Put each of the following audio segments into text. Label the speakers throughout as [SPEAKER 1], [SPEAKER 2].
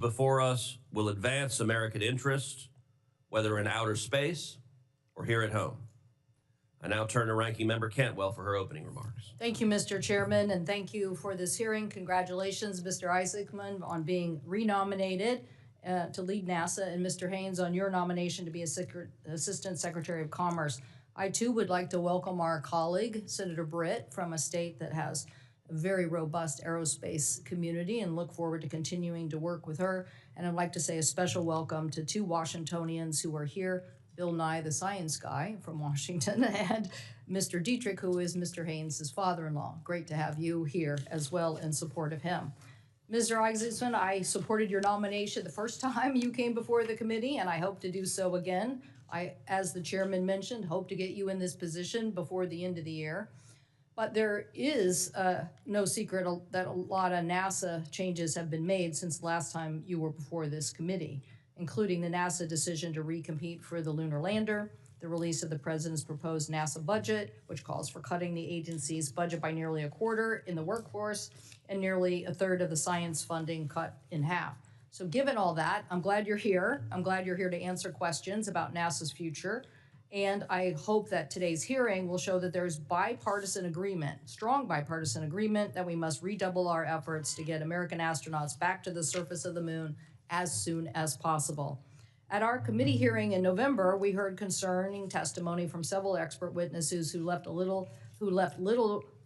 [SPEAKER 1] before us will advance American interests, whether in outer space or here at home. I now turn to Ranking Member Cantwell for her opening remarks.
[SPEAKER 2] Thank you, Mr. Chairman, and thank you for this hearing. Congratulations, Mr. Isaacman, on being renominated to lead NASA, and Mr. Haynes on your nomination to be Assistant Secretary of Commerce. I, too, would like to welcome our colleague, Senator Britt, from a state that has a very robust aerospace community, and look forward to continuing to work with her. And I'd like to say a special welcome to two Washingtonians who are here, Bill Nye, the science guy from Washington, and Mr. Dietrich, who is Mr. Haynes' father-in-law. Great to have you here as well in support of him. Mr. Isaacman, I supported your nomination the first time you came before the committee, and I hope to do so again. I, as the chairman mentioned, hope to get you in this position before the end of the year. But there is no secret that a lot of NASA changes have been made since the last time you were before this committee, including the NASA decision to recompete for the lunar lander, the release of the president's proposed NASA budget, which calls for cutting the agency's budget by nearly a quarter in the workforce, and nearly a third of the science funding cut in half. So given all that, I'm glad you're here. I'm glad you're here to answer questions about NASA's future. And I hope that today's hearing will show that there's bipartisan agreement, strong bipartisan agreement, that we must redouble our efforts to get American astronauts back to the surface of the moon as soon as possible. At our committee hearing in November, we heard concerning testimony from several expert witnesses who left little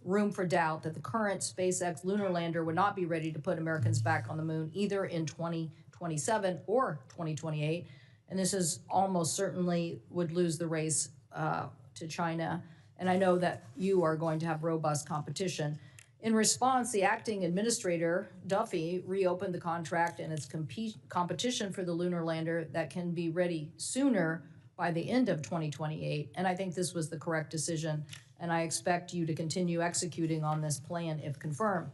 [SPEAKER 2] room for doubt that the current SpaceX lunar lander would not be ready to put Americans back on the moon either in 2027 or 2028. And this is almost certainly would lose the race to China. And I know that you are going to have robust competition. In response, the acting administrator, Duffy, reopened the contract and its competition for the lunar lander that can be ready sooner by the end of 2028. And I think this was the correct decision. And I expect you to continue executing on this plan if confirmed.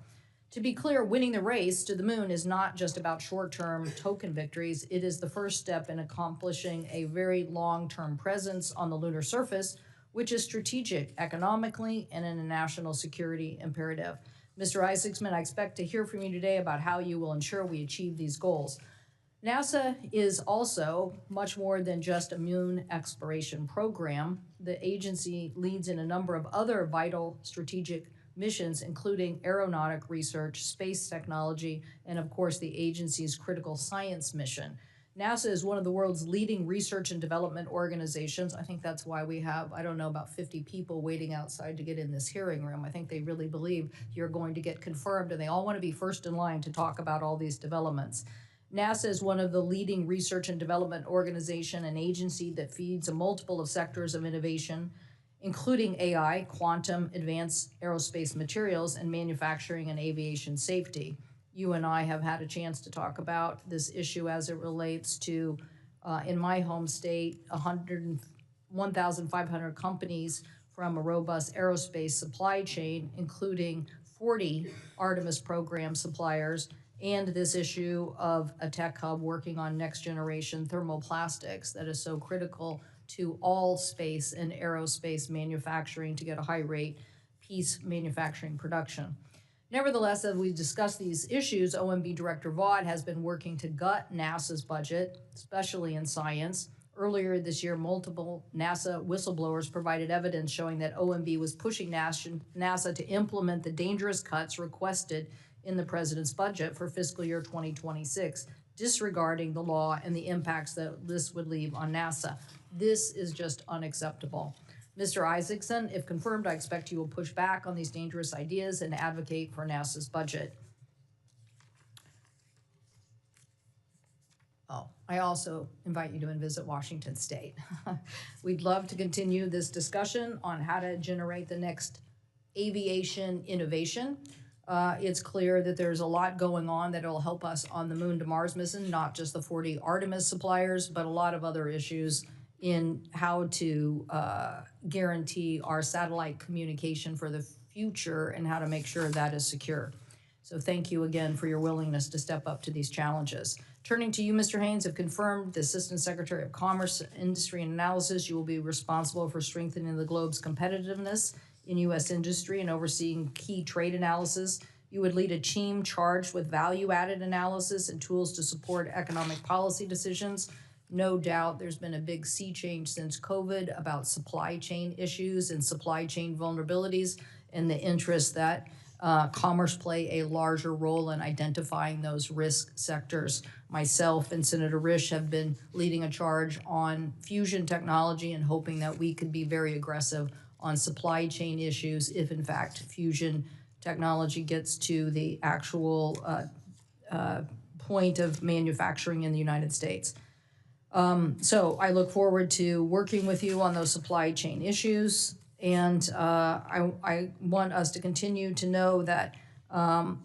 [SPEAKER 2] To be clear, winning the race to the moon is not just about short-term token victories. It is the first step in accomplishing a very long-term presence on the lunar surface, which is strategic economically and in a national security imperative. Mr. Isaacman, I expect to hear from you today about how you will ensure we achieve these goals. NASA is also much more than just a moon exploration program. The agency leads in a number of other vital strategic missions, including aeronautic research, space technology, and of course the agency's critical science mission. NASA is one of the world's leading research and development organizations. I think that's why we have, I don't know, about 50 people waiting outside to get in this hearing room. I think they really believe you're going to get confirmed, and they all want to be first in line to talk about all these developments. NASA is one of the leading research and development organization and agency that feeds a multiple of sectors of innovation, including AI, quantum, advanced aerospace materials, and manufacturing and aviation safety. You and I have had a chance to talk about this issue as it relates to, in my home state, 1,500 companies from a robust aerospace supply chain, including 40 Artemis program suppliers, and this issue of a tech hub working on next generation thermoplastics that is so critical to all space and aerospace manufacturing to get a high rate piece manufacturing production. Nevertheless, as we discuss these issues, OMB Director Vaught has been working to gut NASA's budget, especially in science. Earlier this year, multiple NASA whistleblowers provided evidence showing that OMB was pushing NASA to implement the dangerous cuts requested in the president's budget for fiscal year 2026, disregarding the law and the impacts that this would leave on NASA. This is just unacceptable. Mr. Isaacman, if confirmed, I expect you will push back on these dangerous ideas and advocate for NASA's budget. Oh, I also invite you to visit Washington State. We'd love to continue this discussion on how to generate the next aviation innovation. It's clear that there's a lot going on that will help us on the Moon to Mars mission, not just the 40 Artemis suppliers, but a lot of other issues in how to guarantee our satellite communication for the future and how to make sure that is secure. So thank you again for your willingness to step up to these challenges. Turning to you, Mr. Haynes, have confirmed the Assistant Secretary of Commerce, Industry and Analysis. You will be responsible for strengthening the globe's competitiveness in U.S. industry and overseeing key trade analysis You would lead a team charged with value-added analysis and tools to support economic policy decisions. No doubt there's been a big sea change since COVID about supply chain issues and supply chain vulnerabilities, and the interest that commerce play a larger role in identifying those risk sectors. Myself and Senator Risch have been leading a charge on fusion technology and hoping that we could be very aggressive on supply chain issues if, in fact, fusion technology gets to the actual point of manufacturing in the United States. So I look forward to working with you on those supply chain issues. And I want us to continue to know that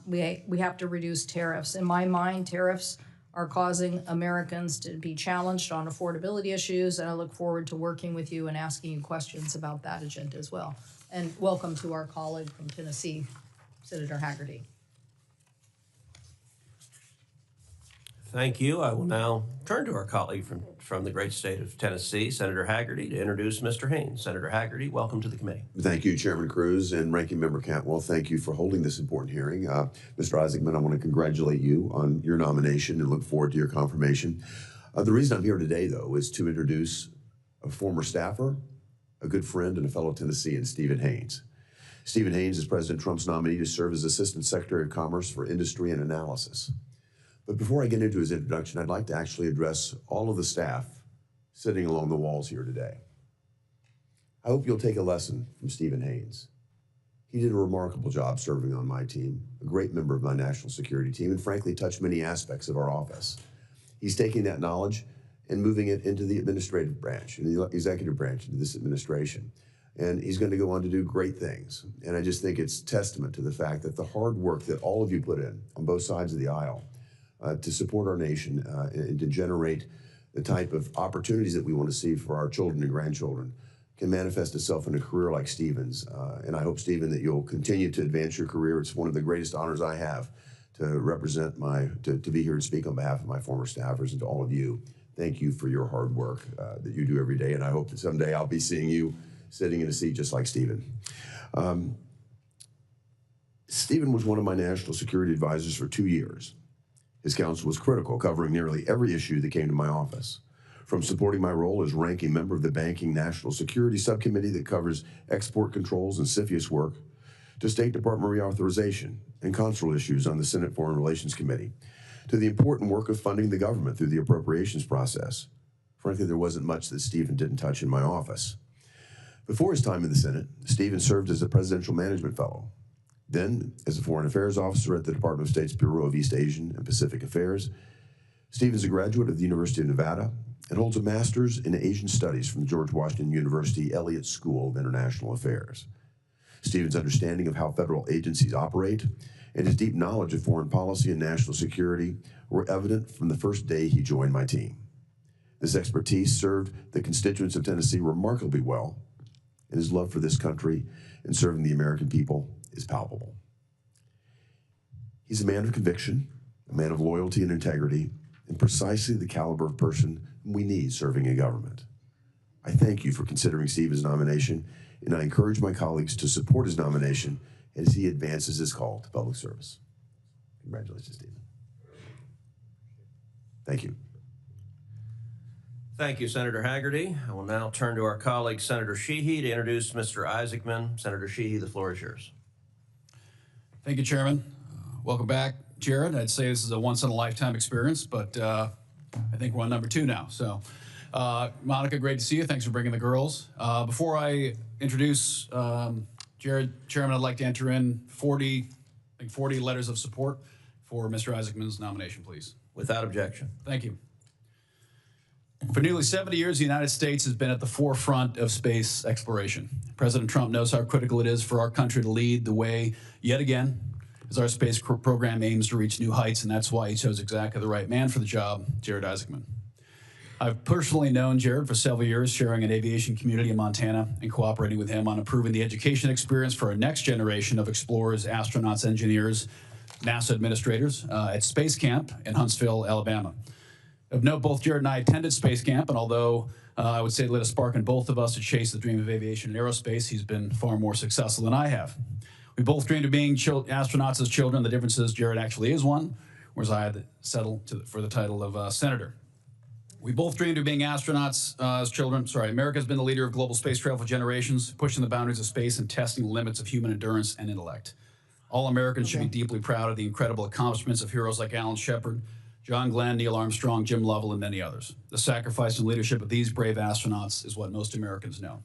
[SPEAKER 2] we have to reduce tariffs. In my mind, tariffs are causing Americans to be challenged on affordability issues, and I look forward to working with you and asking you questions about that agenda as well. And welcome to our colleague from Tennessee, Senator Hagerty.
[SPEAKER 1] Thank you. I will now turn to our colleague from the great state of Tennessee, Senator Hagerty, to introduce Mr. Haynes. Senator Hagerty, welcome to the committee.
[SPEAKER 3] Thank you, Chairman Cruz and Ranking Member Cantwell. Thank you for holding this important hearing. Mr. Isaacman, I want to congratulate you on your nomination and look forward to your confirmation. The reason I'm here today, though, is to introduce a former staffer, a good friend, and a fellow Tennessean, Stephen Haynes. Stephen Haynes is President Trump's nominee to serve as Assistant Secretary of Commerce for Industry and Analysis. But before I get into his introduction, I'd like to actually address all of the staff sitting along the walls here today. I hope you'll take a lesson from Stephen Haynes. He did a remarkable job serving on my team, a great member of my national security team, and frankly touched many aspects of our office. He's taking that knowledge and moving it into the administrative branch, and the executive branch, into this administration. And he's going to go on to do great things. And I just think it's testament to the fact that the hard work that all of you put in on both sides of the aisle to support our nation and to generate the type of opportunities that we want to see for our children and grandchildren can manifest itself in a career like Stephen's. And I hope, Stephen, that you'll continue to advance your career. It's one of the greatest honors I have to represent to be here and speak on behalf of my former staffers, and to all of you. Thank you for your hard work that you do every day. And I hope that someday I'll be seeing you sitting in a seat just like Stephen. Stephen was one of my national security advisors for 2 years. His counsel was critical, covering nearly every issue that came to my office, from supporting my role as ranking member of the Banking National Security Subcommittee that covers export controls and CFIUS work, to State Department reauthorization and consular issues on the Senate Foreign Relations Committee, to the important work of funding the government through the appropriations process. Frankly, there wasn't much that Stephen didn't touch in my office. Before his time in the Senate, Stephen served as a Presidential Management Fellow, then as a Foreign Affairs Officer at the Department of State's Bureau of East Asian and Pacific Affairs. Stephen is a graduate of the University of Nevada and holds a master's in Asian Studies from the George Washington University Elliott School of International Affairs. Stephen's understanding of how federal agencies operate and his deep knowledge of foreign policy and national security were evident from the first day he joined my team. This expertise served the constituents of Tennessee remarkably well, and his love for this country and serving the American people is palpable. He's a man of conviction, a man of loyalty and integrity, and precisely the caliber of person we need serving in government. I thank you for considering Stephen's nomination, and I encourage my colleagues to support his nomination as he advances his call to public service. Congratulations, Stephen. Thank you.
[SPEAKER 1] Thank you, Senator Hagerty. I will now turn to our colleague, Senator Sheehy, to introduce Mr. Isaacman. Senator Sheehy, the floor is yours.
[SPEAKER 4] Thank you, Chairman. Welcome back, Jared. I'd say this is a once-in-a-lifetime experience, but I think we're on number 2 now. So, Monica, great to see you. Thanks for bringing the girls. Before I introduce Jared, Chairman, I'd like to enter in 40 letters of support for Mr. Isaacman's nomination, please.
[SPEAKER 1] Without objection.
[SPEAKER 4] Thank you. For nearly 70 years, the United States has been at the forefront of space exploration. President Trump knows how critical it is for our country to lead the way yet again as our space program aims to reach new heights, and that's why he chose exactly the right man for the job, Jared Isaacman. I've personally known Jared for several years, sharing an aviation community in Montana and cooperating with him on improving the education experience for our next generation of explorers, astronauts, engineers, NASA administrators at Space Camp in Huntsville, Alabama. Of note, both Jared and I attended Space Camp, and although I would say it lit a spark in both of us to chase the dream of aviation and aerospace, he's been far more successful than I have. We both dreamed of being astronauts as children. The difference is Jared actually is one, whereas I had to settle for the title of senator. We both dreamed of being astronauts as children. America's been the leader of global space travel for generations, pushing the boundaries of space and testing the limits of human endurance and intellect. All Americans should be deeply proud of the incredible accomplishments of heroes like Alan Shepard, John Glenn, Neil Armstrong, Jim Lovell, and many others. The sacrifice and leadership of these brave astronauts is what most Americans know.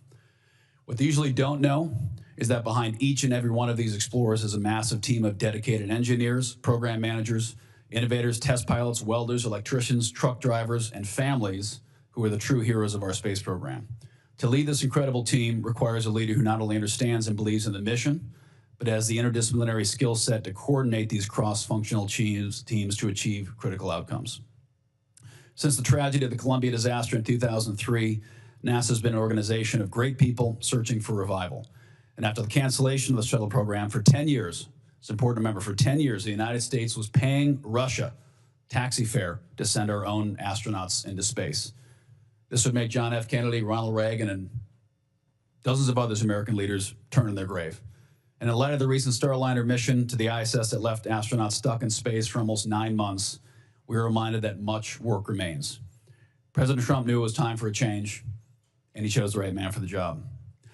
[SPEAKER 4] What they usually don't know is that behind each and every one of these explorers is a massive team of dedicated engineers, program managers, innovators, test pilots, welders, electricians, truck drivers, and families who are the true heroes of our space program. To lead this incredible team requires a leader who not only understands and believes in the mission, but has the interdisciplinary skill set to coordinate these cross-functional teams to achieve critical outcomes. Since the tragedy of the Columbia disaster in 2003, NASA has been an organization of great people searching for revival. And after the cancellation of the shuttle program for 10 years, it's important to remember, for 10 years, the United States was paying Russia taxi fare to send our own astronauts into space. This would make John F. Kennedy, Ronald Reagan, and dozens of others American leaders turn in their grave. And in light of the recent Starliner mission to the ISS that left astronauts stuck in space for almost 9 months, we are reminded that much work remains. President Trump knew it was time for a change, and he chose the right man for the job.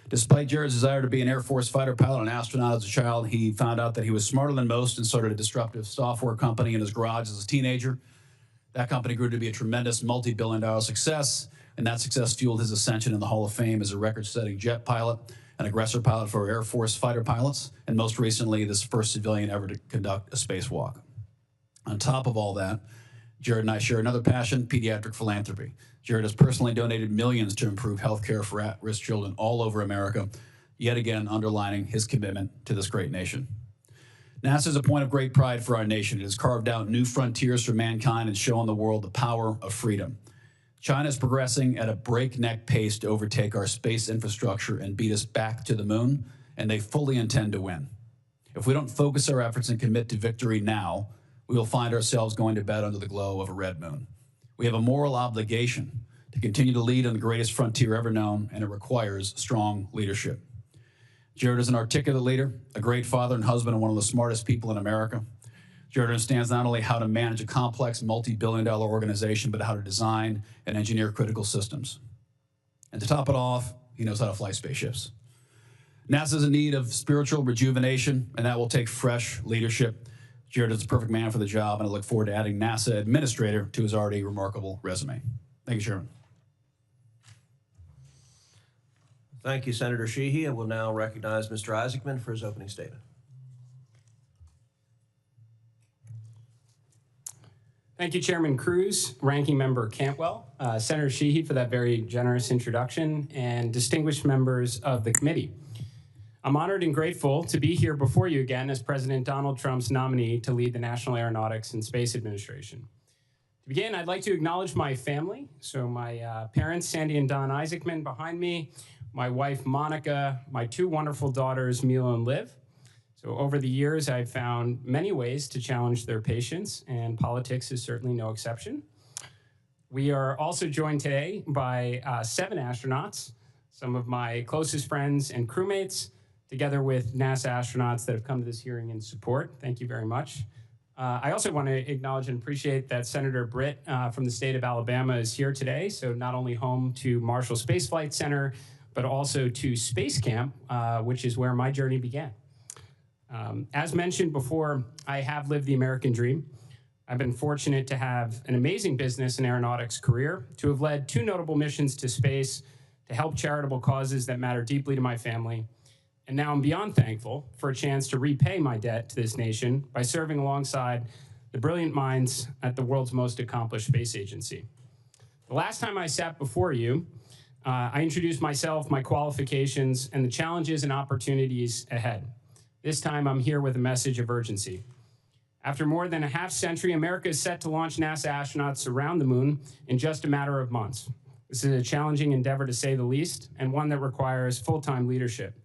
[SPEAKER 4] Despite Jared's desire to be an Air Force fighter pilot and astronaut as a child, he found out that he was smarter than most and started a disruptive software company in his garage as a teenager. That company grew to be a tremendous multi-billion-dollar success, and that success fueled his ascension in the Hall of Fame as a record-setting jet pilot, an aggressor pilot for Air Force fighter pilots, and most recently, this first civilian ever to conduct a spacewalk. On top of all that, Jared and I share another passion, pediatric philanthropy. Jared has personally donated millions to improve healthcare for at-risk children all over America, yet again underlining his commitment to this great nation. NASA is a point of great pride for our nation. It has carved out new frontiers for mankind and shown the world the power of freedom. China is progressing at a breakneck pace to overtake our space infrastructure and beat us back to the moon, and they fully intend to win. If we don't focus our efforts and commit to victory now, we will find ourselves going to bed under the glow of a red moon. We have a moral obligation to continue to lead on the greatest frontier ever known, and it requires strong leadership. Jared is an articulate leader, a great father and husband, and one of the smartest people in America. Jared understands not only how to manage a complex multi-billion-dollar organization, but how to design and engineer critical systems. And to top it off, he knows how to fly spaceships. NASA is in need of spiritual rejuvenation, and that will take fresh leadership. Jared is the perfect man for the job, and I look forward to adding NASA administrator to his already remarkable resume. Thank you, Chairman.
[SPEAKER 1] Thank you, Senator Sheehy. I will now recognize Mr. Isaacman for his opening statement.
[SPEAKER 5] Thank you, Chairman Cruz, Ranking Member Cantwell, Senator Sheehy for that very generous introduction, and distinguished members of the committee. I'm honored and grateful to be here before you again as President Donald Trump's nominee to lead the National Aeronautics and Space Administration. To begin, I'd like to acknowledge my family. So my parents, Sandy and Don Isaacman behind me, my wife, Monica, my two wonderful daughters, Mila and Liv. So over the years, I've found many ways to challenge their patience, and politics is certainly no exception. We are also joined today by 7 astronauts, some of my closest friends and crewmates, together with NASA astronauts that have come to this hearing in support. Thank you very much. I also want to acknowledge and appreciate that Senator Britt from the state of Alabama is here today, so not only home to Marshall Space Flight Center, but also to Space Camp, which is where my journey began. As mentioned before, I have lived the American dream. I've been fortunate to have an amazing business and aeronautics career, to have led 2 notable missions to space, to help charitable causes that matter deeply to my family. And now I'm beyond thankful for a chance to repay my debt to this nation by serving alongside the brilliant minds at the world's most accomplished space agency. The last time I sat before you, I introduced myself, my qualifications, and the challenges and opportunities ahead. This time, I'm here with a message of urgency. After more than a half-century, America is set to launch NASA astronauts around the moon in just a matter of months. This is a challenging endeavor, to say the least, and one that requires full-time leadership.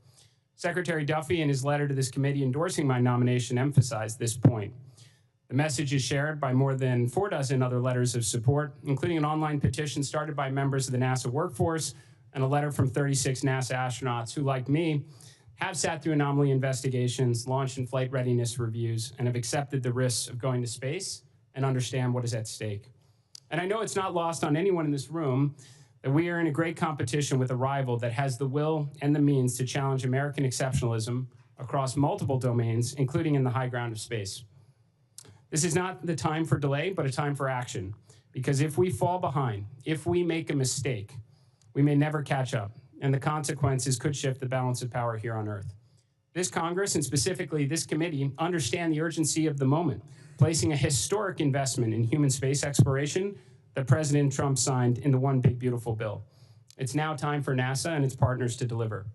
[SPEAKER 5] Secretary Duffy, in his letter to this committee endorsing my nomination, emphasized this point. The message is shared by more than 4 dozen other letters of support, including an online petition started by members of the NASA workforce and a letter from 36 NASA astronauts who, like me, have sat through anomaly investigations, launched in-flight readiness reviews, and have accepted the risks of going to space and understand what is at stake. And I know it's not lost on anyone in this room that we are in a great competition with a rival that has the will and the means to challenge American exceptionalism across multiple domains, including in the high ground of space. This is not the time for delay, but a time for action. Because if we fall behind, if we make a mistake, we may never catch up, and the consequences could shift the balance of power here on Earth. This Congress, and specifically this committee, understand the urgency of the moment, placing a historic investment in human space exploration that President Trump signed in the One Big Beautiful Bill. It's now time for NASA and its partners to deliver.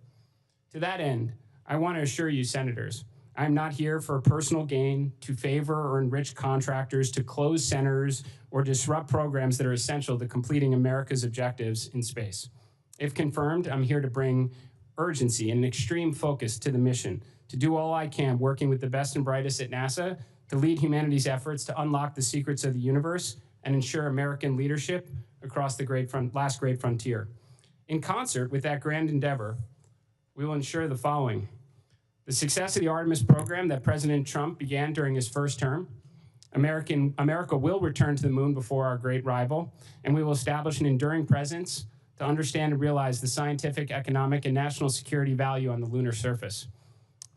[SPEAKER 5] To that end, I want to assure you, senators, I'm not here for personal gain, to favor or enrich contractors, to close centers, or disrupt programs that are essential to completing America's objectives in space. If confirmed, I'm here to bring urgency and an extreme focus to the mission, to do all I can working with the best and brightest at NASA to lead humanity's efforts to unlock the secrets of the universe and ensure American leadership across the last great frontier. In concert with that grand endeavor, we will ensure the following: the success of the Artemis program that President Trump began during his first term. America will return to the moon before our great rival, and we will establish an enduring presence to understand and realize the scientific, economic, and national security value on the lunar surface.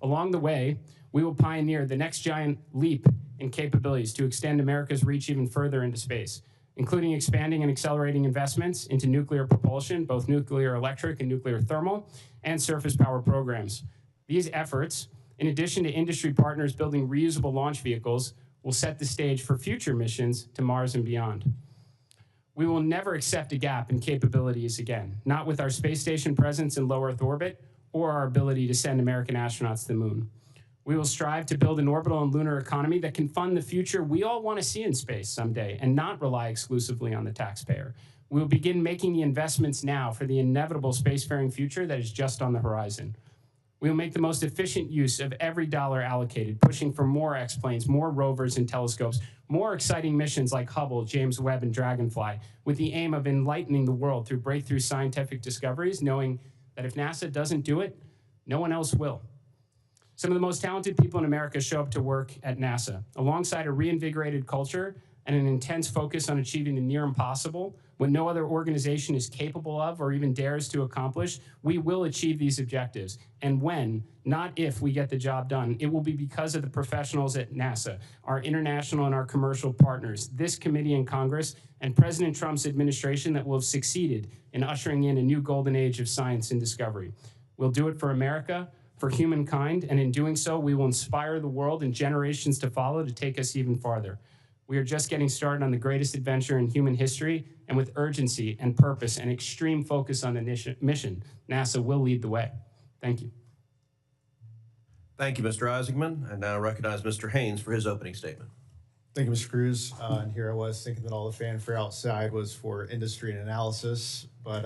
[SPEAKER 5] Along the way, we will pioneer the next giant leap in capabilities to extend America's reach even further into space, including expanding and accelerating investments into nuclear propulsion, both nuclear electric and nuclear thermal, and surface power programs. These efforts, in addition to industry partners building reusable launch vehicles, will set the stage for future missions to Mars and beyond. We will never accept a gap in capabilities again, not with our space station presence in low Earth orbit or our ability to send American astronauts to the moon. We will strive to build an orbital and lunar economy that can fund the future we all want to see in space someday and not rely exclusively on the taxpayer. We will begin making the investments now for the inevitable spacefaring future that is just on the horizon. We will make the most efficient use of every dollar allocated, pushing for more X-planes, more rovers and telescopes, more exciting missions like Hubble, James Webb, and Dragonfly, with the aim of enlightening the world through breakthrough scientific discoveries, knowing that if NASA doesn't do it, no one else will. Some of the most talented people in America show up to work at NASA, alongside a reinvigorated culture and an intense focus on achieving the near impossible, what no other organization is capable of or even dares to accomplish. We will achieve these objectives. And when, not if, we get the job done, it will be because of the professionals at NASA, our international and our commercial partners, this committee in Congress, and President Trump's administration that will have succeeded in ushering in a new golden age of science and discovery. We'll do it for America, for humankind, and in doing so, we will inspire the world and generations to follow to take us even farther. We are just getting started on the greatest adventure in human history, and with urgency and purpose and extreme focus on the mission, NASA will lead the way. Thank you.
[SPEAKER 1] Thank you, Mr. Isaacman. I now recognize Mr. Haynes for his opening statement.
[SPEAKER 6] Thank you, Mr. Cruz. And here I was thinking that all the fanfare outside was for industry and analysis, but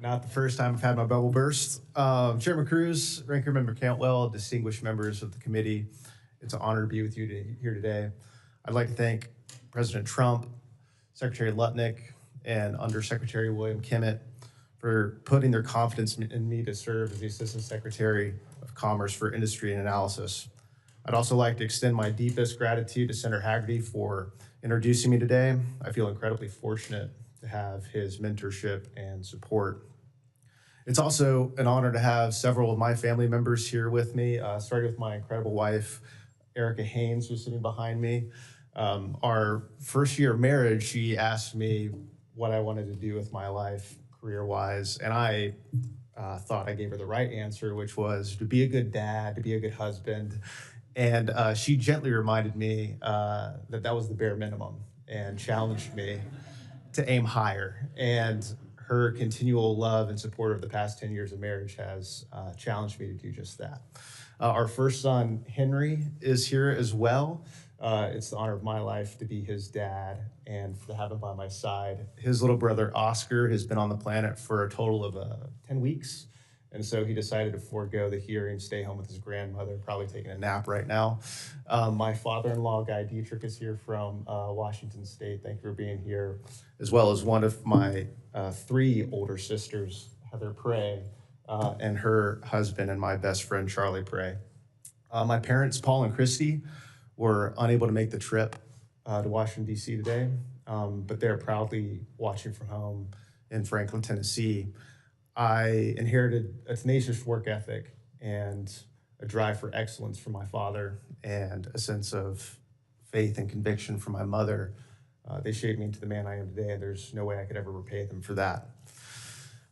[SPEAKER 6] not the first time I've had my bubble burst. Chairman Cruz, Ranking Member Cantwell, distinguished members of the committee, it's an honor to be with you here today. I'd like to thank President Trump, Secretary Lutnick, and Undersecretary William Kimmett for putting their confidence in me to serve as the Assistant Secretary of Commerce for Industry and Analysis. I'd also like to extend my deepest gratitude to Senator Haggerty for introducing me today. I feel incredibly fortunate to have his mentorship and support. It's also an honor to have several of my family members here with me, starting with my incredible wife, Erica Haynes, who's sitting behind me. Our first year of marriage, she asked me what I wanted to do with my life career-wise, and I thought I gave her the right answer, which was to be a good dad, to be a good husband. And she gently reminded me that that was the bare minimum and challenged me to aim higher. And her continual love and support over the past 10 years of marriage has challenged me to do just that. Our first son, Henry, is here as well. It's the honor of my life to be his dad and to have him by my side. His little brother, Oscar, has been on the planet for a total of 10 weeks. And so he decided to forego the hearing, stay home with his grandmother, probably taking a nap right now. My father-in-law, Guy Dietrich, is here from Washington State. Thank you for being here. As well as one of my 3 older sisters, Heather Prey, and her husband and my best friend, Charlie Prey. My parents, Paul and Christy, were unable to make the trip to Washington, D.C. today, but they're proudly watching from home in Franklin, Tennessee. I inherited a tenacious work ethic and a drive for excellence from my father and a sense of faith and conviction from my mother. They shaped me into the man I am today, and there's no way I could ever repay them for that.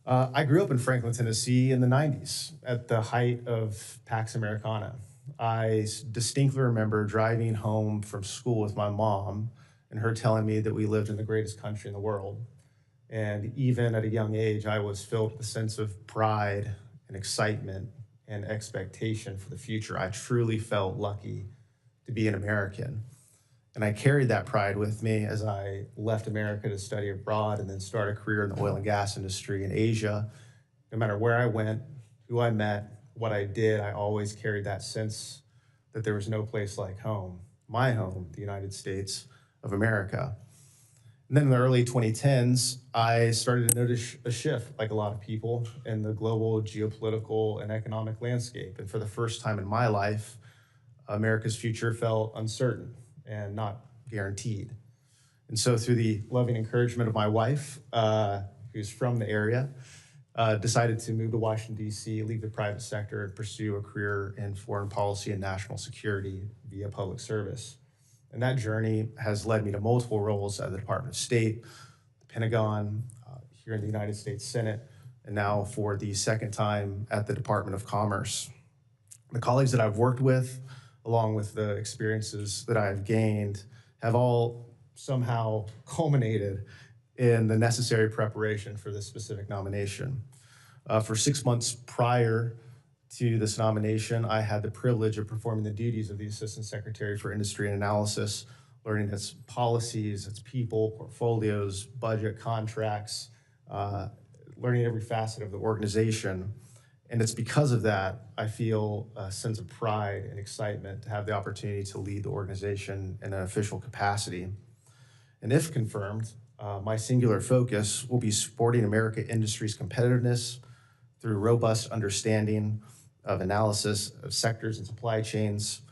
[SPEAKER 6] I grew up in Franklin, Tennessee in the 90s at the height of Pax Americana. I distinctly remember driving home from school with my mom and her telling me that we lived in the greatest country in the world. And even at a young age, I was filled with a sense of pride and excitement and expectation for the future. I truly felt lucky to be an American. And I carried that pride with me as I left America to study abroad and then start a career in the oil and gas industry in Asia. No matter where I went, who I met, what I did, I always carried that sense that there was no place like home, my home, the United States of America. And then in the early 2010s, I started to notice a shift, like a lot of people, in the global geopolitical and economic landscape. And for the first time in my life, America's future felt uncertain and not guaranteed. And so through the loving encouragement of my wife, who's from the area, decided to move to Washington, D.C., leave the private sector, and pursue a career in foreign policy and national security via public service. And that journey has led me to multiple roles at the Department of State, the Pentagon, here in the United States Senate, and now for the second time at the Department of Commerce. The colleagues that I've worked with, along with the experiences that I've gained, have all somehow culminated in the necessary preparation for this specific nomination. For 6 months prior to this nomination, I had the privilege of performing the duties of the Assistant Secretary for Industry and Analysis, learning its policies, its people, portfolios, budget, contracts, learning every facet of the organization. And it's because of that, I feel a sense of pride and excitement to have the opportunity to lead the organization in an official capacity. And if confirmed, my singular focus will be supporting American industry's competitiveness through robust understanding of analysis of sectors and supply chains,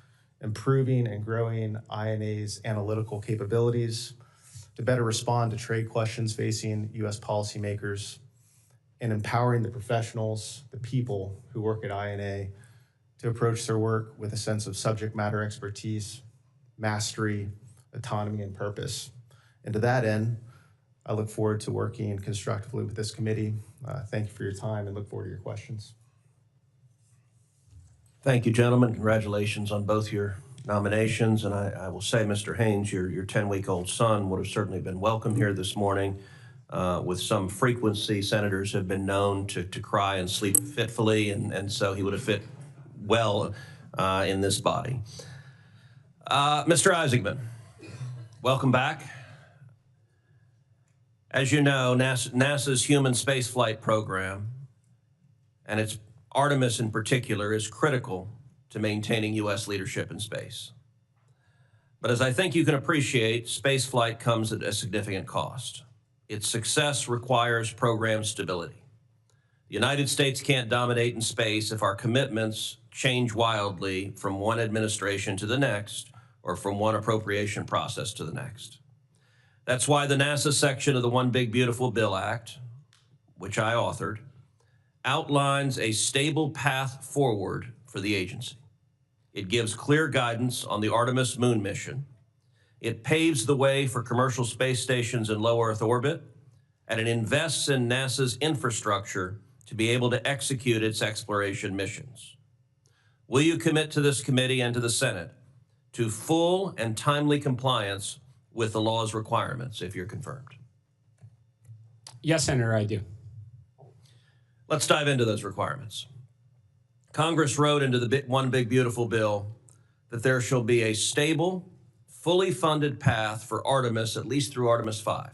[SPEAKER 6] improving and growing INA's analytical capabilities to better respond to trade questions facing U.S. policymakers, and empowering the professionals, the people who work at INA to approach their work with a sense of subject matter expertise, mastery, autonomy, and purpose. And to that end, I look forward to working constructively with this committee. Thank you for your time and look forward to your questions.
[SPEAKER 1] Thank you, gentlemen. Congratulations on both your nominations. And I will say, Mr. Haynes, your 10-week-old son would have certainly been welcome here this morning. With some frequency, senators have been known to cry and sleep fitfully, and so he would have fit well in this body. Mr. Isaacman, welcome back. As you know, NASA's human spaceflight program, and its Artemis in particular, is critical to maintaining U.S. leadership in space. But as I think you can appreciate, spaceflight comes at a significant cost. Its success requires program stability. The United States can't dominate in space if our commitments change wildly from one administration to the next or from one appropriation process to the next. That's why the NASA section of the One Big Beautiful Bill Act, which I authored, outlines a stable path forward for the agency. It gives clear guidance on the Artemis moon mission. It paves the way for commercial space stations in low Earth orbit, and it invests in NASA's infrastructure to be able to execute its exploration missions. Will you commit to this committee and to the Senate to full and timely compliance with the law's requirements if you're confirmed?
[SPEAKER 5] Yes, Senator, I do.
[SPEAKER 1] Let's dive into those requirements. Congress wrote into the One Big Beautiful Bill that there shall be a stable, fully funded path for Artemis, at least through Artemis 5.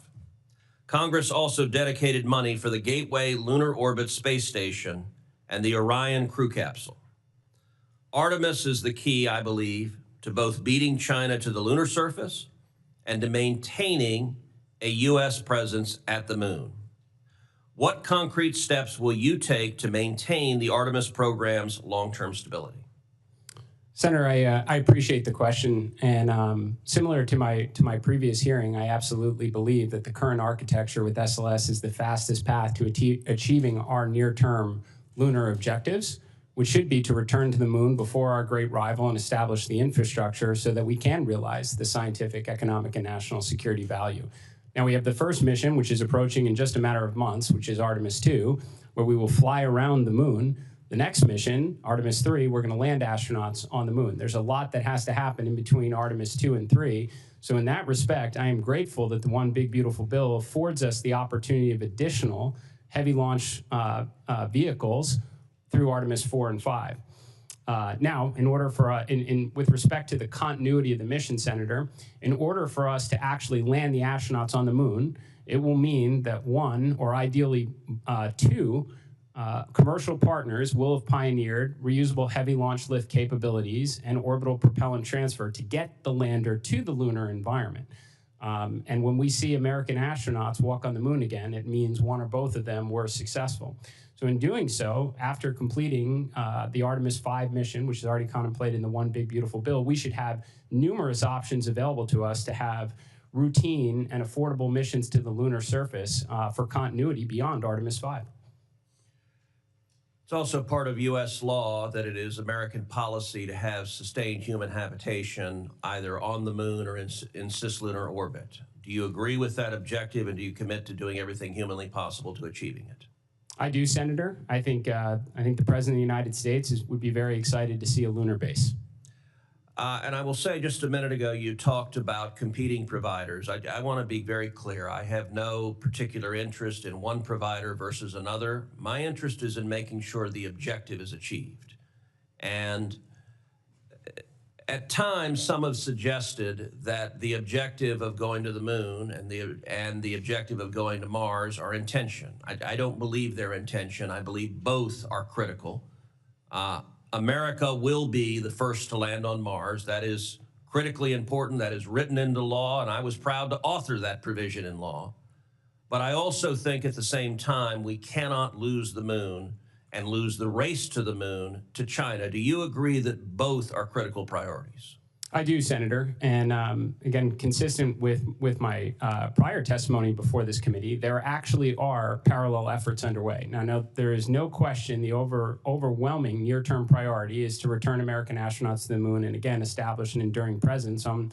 [SPEAKER 1] Congress also dedicated money for the Gateway Lunar Orbit Space Station and the Orion crew capsule. Artemis is the key, I believe, to both beating China to the lunar surface and to maintaining a U.S. presence at the moon. What concrete steps will you take to maintain the Artemis program's long-term stability?
[SPEAKER 5] Senator, I appreciate the question, and similar to my previous hearing, I absolutely believe that the current architecture with SLS is the fastest path to achieving our near-term lunar objectives, which should be to return to the moon before our great rival and establish the infrastructure so that we can realize the scientific, economic, and national security value. Now, we have the first mission, which is approaching in just a matter of months, which is Artemis 2, where we will fly around the moon. The next mission, Artemis 3, we're going to land astronauts on the moon. There's a lot that has to happen in between Artemis 2 and 3. So in that respect, I am grateful that the One Big Beautiful Bill affords us the opportunity of additional heavy launch vehicles through Artemis 4 and 5. Now, in order for, with respect to the continuity of the mission, Senator, in order for us to actually land the astronauts on the moon, it will mean that one, or ideally two, commercial partners will have pioneered reusable heavy launch lift capabilities and orbital propellant transfer to get the lander to the lunar environment. And when we see American astronauts walk on the moon again, it means one or both of them were successful. So in doing so, after completing the Artemis 5 mission, which is already contemplated in the One Big Beautiful Bill, we should have numerous options available to us to have routine and affordable missions to the lunar surface for continuity beyond Artemis 5.
[SPEAKER 1] It's also part of U.S. law that it is American policy to have sustained human habitation either on the moon or in cislunar orbit. Do you agree with that objective, and do you commit to doing everything humanly possible to achieving it?
[SPEAKER 5] I do, Senator. I think the President of the United States would be very excited to see a lunar base.
[SPEAKER 1] And I will say, just a minute ago, you talked about competing providers. I want to be very clear. I have no particular interest in one provider versus another. My interest is in making sure the objective is achieved. And at times, some have suggested that the objective of going to the moon and the objective of going to Mars are in tension. I don't believe they're in tension. I believe both are critical. America will be the first to land on Mars. That is critically important. That is written into law, and I was proud to author that provision in law. But I also think at the same time, we cannot lose the moon and lose the race to the moon to China. Do you agree that both are critical priorities?
[SPEAKER 5] I do, Senator. And again, consistent with my prior testimony before this committee, there actually are parallel efforts underway. Now, there is no question the overwhelming near-term priority is to return American astronauts to the moon and, again, establish an enduring presence on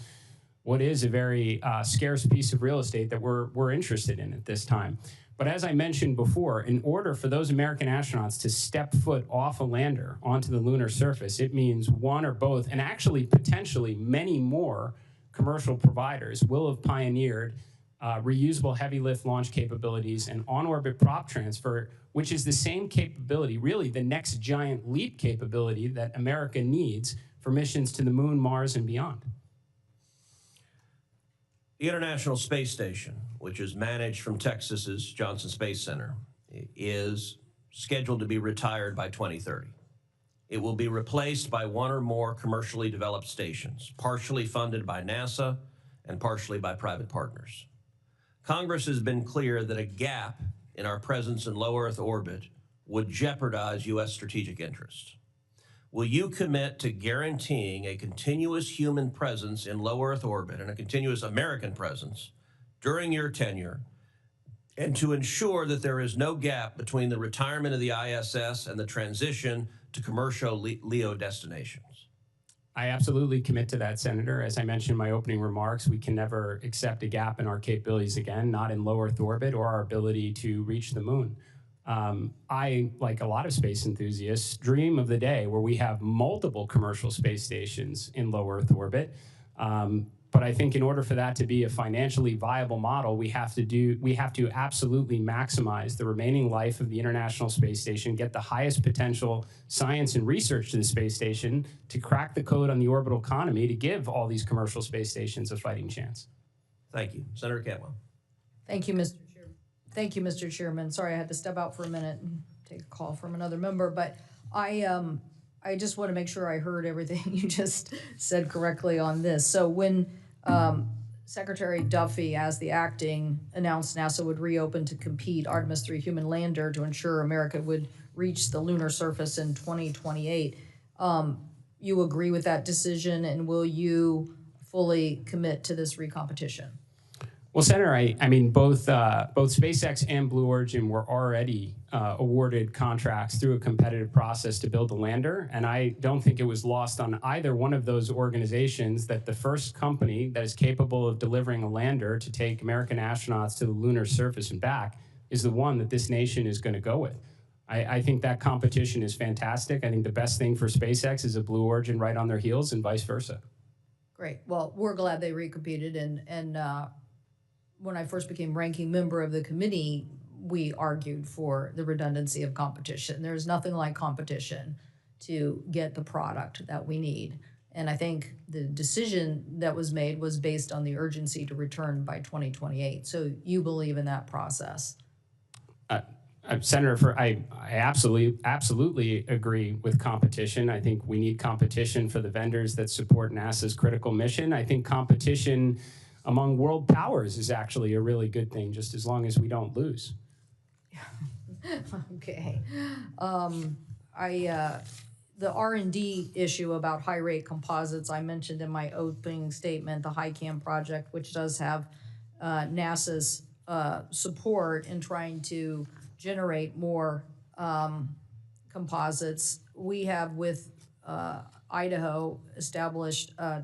[SPEAKER 5] what is a very scarce piece of real estate that we're interested in at this time. But as I mentioned before, in order for those American astronauts to step foot off a lander onto the lunar surface, it means one or both, and actually potentially many more commercial providers will have pioneered reusable heavy lift launch capabilities and on-orbit prop transfer, which is the same capability, really the next giant leap capability that America needs for missions to the moon, Mars, and beyond.
[SPEAKER 1] The International Space Station, which is managed from Texas's Johnson Space Center, is scheduled to be retired by 2030. It will be replaced by one or more commercially developed stations, partially funded by NASA and partially by private partners. Congress has been clear that a gap in our presence in low Earth orbit would jeopardize U.S. strategic interests. Will you commit to guaranteeing a continuous human presence in low Earth orbit and a continuous American presence during your tenure, and to ensure that there is no gap between the retirement of the ISS and the transition to commercial LEO destinations?
[SPEAKER 5] I absolutely commit to that, Senator. As I mentioned in my opening remarks, we can never accept a gap in our capabilities again, not in low Earth orbit or our ability to reach the moon. I, like a lot of space enthusiasts, dream of the day where we have multiple commercial space stations in low Earth orbit. But I think in order for that to be a financially viable model, we have to absolutely maximize the remaining life of the International Space Station, get the highest potential science and research to the space station to crack the code on the orbital economy to give all these commercial space stations a fighting chance.
[SPEAKER 1] Thank you. Senator Cantwell.
[SPEAKER 2] Thank you, Mr. Chairman. Thank you, Mr. Chairman. Sorry, I had to step out for a minute and take a call from another member, but I just want to make sure I heard everything you just said correctly on this. So when Secretary Duffy, as the acting, announced NASA would reopen to compete Artemis 3 human lander to ensure America would reach the lunar surface in 2028. You agree with that decision, and will you fully commit to this recompetition?
[SPEAKER 5] Well, Senator, I mean, both SpaceX and Blue Origin were already awarded contracts through a competitive process to build a lander, and I don't think it was lost on either one of those organizations that the first company that is capable of delivering a lander to take American astronauts to the lunar surface and back is the one that this nation is going to go with. I think that competition is fantastic. I think the best thing for SpaceX is a Blue Origin right on their heels and vice versa.
[SPEAKER 2] Great. Well, we're glad they recompeted, and when I first became ranking member of the committee, we argued for the redundancy of competition. There's nothing like competition to get the product that we need. And I think the decision that was made was based on the urgency to return by 2028. So you believe in that process?
[SPEAKER 5] Senator, I absolutely agree with competition. I think we need competition for the vendors that support NASA's critical mission. I think competition among world powers is actually a really good thing, just as long as we don't lose.
[SPEAKER 2] Okay. The R&D issue about high-rate composites, I mentioned in my opening statement, the HiCam project, which does have NASA's support in trying to generate more composites. We have, with Idaho, established a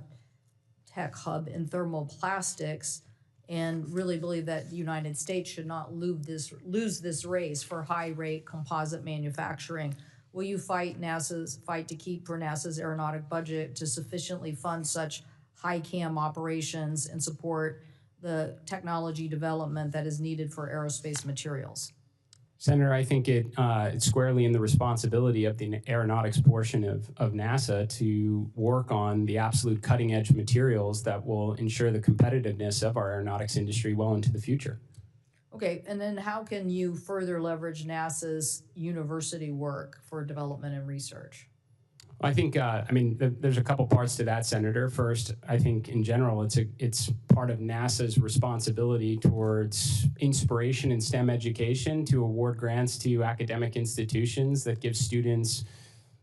[SPEAKER 2] tech hub in thermoplastics, and really believe that the United States should not lose this race for high-rate composite manufacturing. Will you fight to keep for NASA's aeronautic budget to sufficiently fund such HiCam operations and support the technology development that is needed for aerospace materials?
[SPEAKER 5] Senator, I think it's squarely in the responsibility of the aeronautics portion of NASA to work on the absolute cutting edge materials that will ensure the competitiveness of our aeronautics industry well into the future.
[SPEAKER 2] Okay, and then how can you further leverage NASA's university work for development and research?
[SPEAKER 5] I think, there's a couple parts to that, Senator. First, I think in general, it's part of NASA's responsibility towards inspiration in STEM education to award grants to academic institutions that give students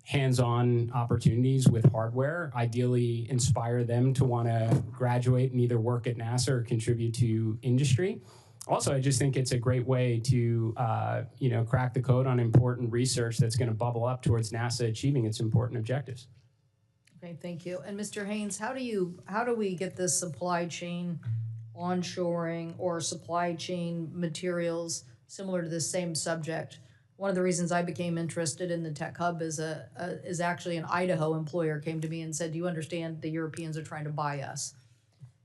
[SPEAKER 5] hands-on opportunities with hardware, ideally inspire them to want to graduate and either work at NASA or contribute to industry. Also, I just think it's a great way to, crack the code on important research that's going to bubble up towards NASA achieving its important objectives.
[SPEAKER 2] Okay, thank you. And Mr. Haynes, how do we get this supply chain onshoring or supply chain materials similar to this same subject? One of the reasons I became interested in the Tech Hub is actually an Idaho employer came to me and said, "Do you understand the Europeans are trying to buy us?"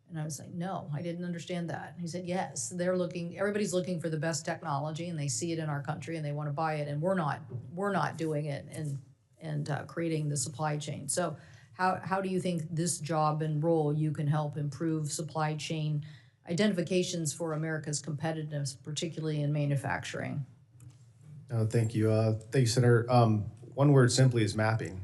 [SPEAKER 2] And I was like, "No, I didn't understand that." And he said, "Yes, everybody's looking for the best technology, and they see it in our country, and they want to buy it, and we're not doing it and creating the supply chain." So how do you think this job and role you can help improve supply chain identifications for America's competitiveness, particularly in manufacturing?
[SPEAKER 6] Thank you, Senator. One word simply is mapping.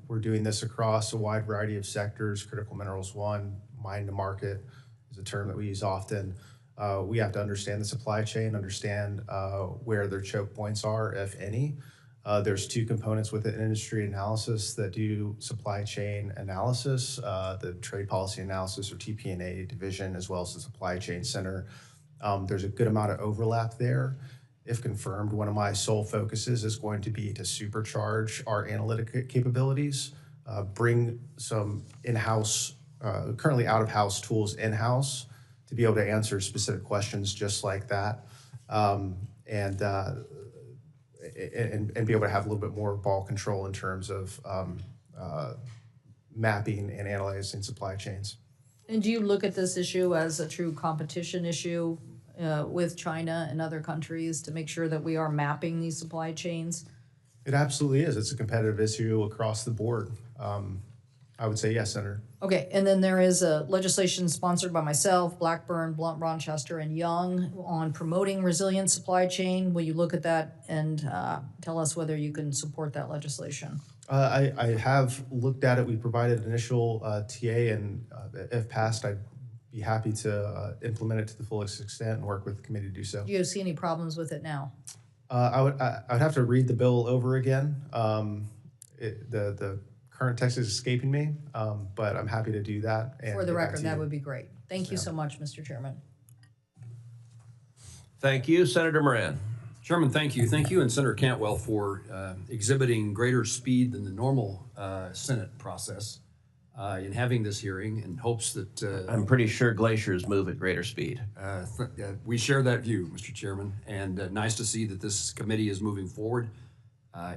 [SPEAKER 6] We're doing this across a wide variety of sectors. Critical minerals, one. Mine to market is a term that we use often. We have to understand the supply chain, understand where their choke points are, if any. There's two components within industry analysis that do supply chain analysis, the Trade Policy Analysis or TP&A division, as well as the Supply Chain Center. There's a good amount of overlap there. If confirmed, one of my sole focuses is going to be to supercharge our analytic capabilities, bring some in-house, currently out-of-house tools in-house to be able to answer specific questions just like that, and be able to have a little bit more ball control in terms of mapping and analyzing supply chains.
[SPEAKER 2] And do you look at this issue as a true competition issue with China and other countries to make sure that we are mapping these supply chains?
[SPEAKER 6] It absolutely is. It's a competitive issue across the board. I would say yes, Senator.
[SPEAKER 2] Okay, and then there is a legislation sponsored by myself, Blackburn, Blunt, Rochester, and Young on promoting resilient supply chain. Will you look at that and tell us whether you can support that legislation?
[SPEAKER 6] I have looked at it. We provided initial TA, and if passed, I'd be be happy to implement it to the fullest extent and work with the committee to do so.
[SPEAKER 2] Do you see any problems with it now?
[SPEAKER 6] I would have to read the bill over again. The current text is escaping me, but I'm happy to do that. And
[SPEAKER 2] For the
[SPEAKER 6] get back
[SPEAKER 2] record,
[SPEAKER 6] to
[SPEAKER 2] that
[SPEAKER 6] you.
[SPEAKER 2] would be great. Thank you so much, Mr. Chairman.
[SPEAKER 1] Thank you. Senator Moran.
[SPEAKER 7] Chairman, thank you. Thank you and Senator Cantwell for exhibiting greater speed than the normal Senate process in having this hearing in hopes that
[SPEAKER 1] I'm pretty sure glaciers move at greater speed.
[SPEAKER 7] we share that view, Mr. Chairman, and nice to see that this committee is moving forward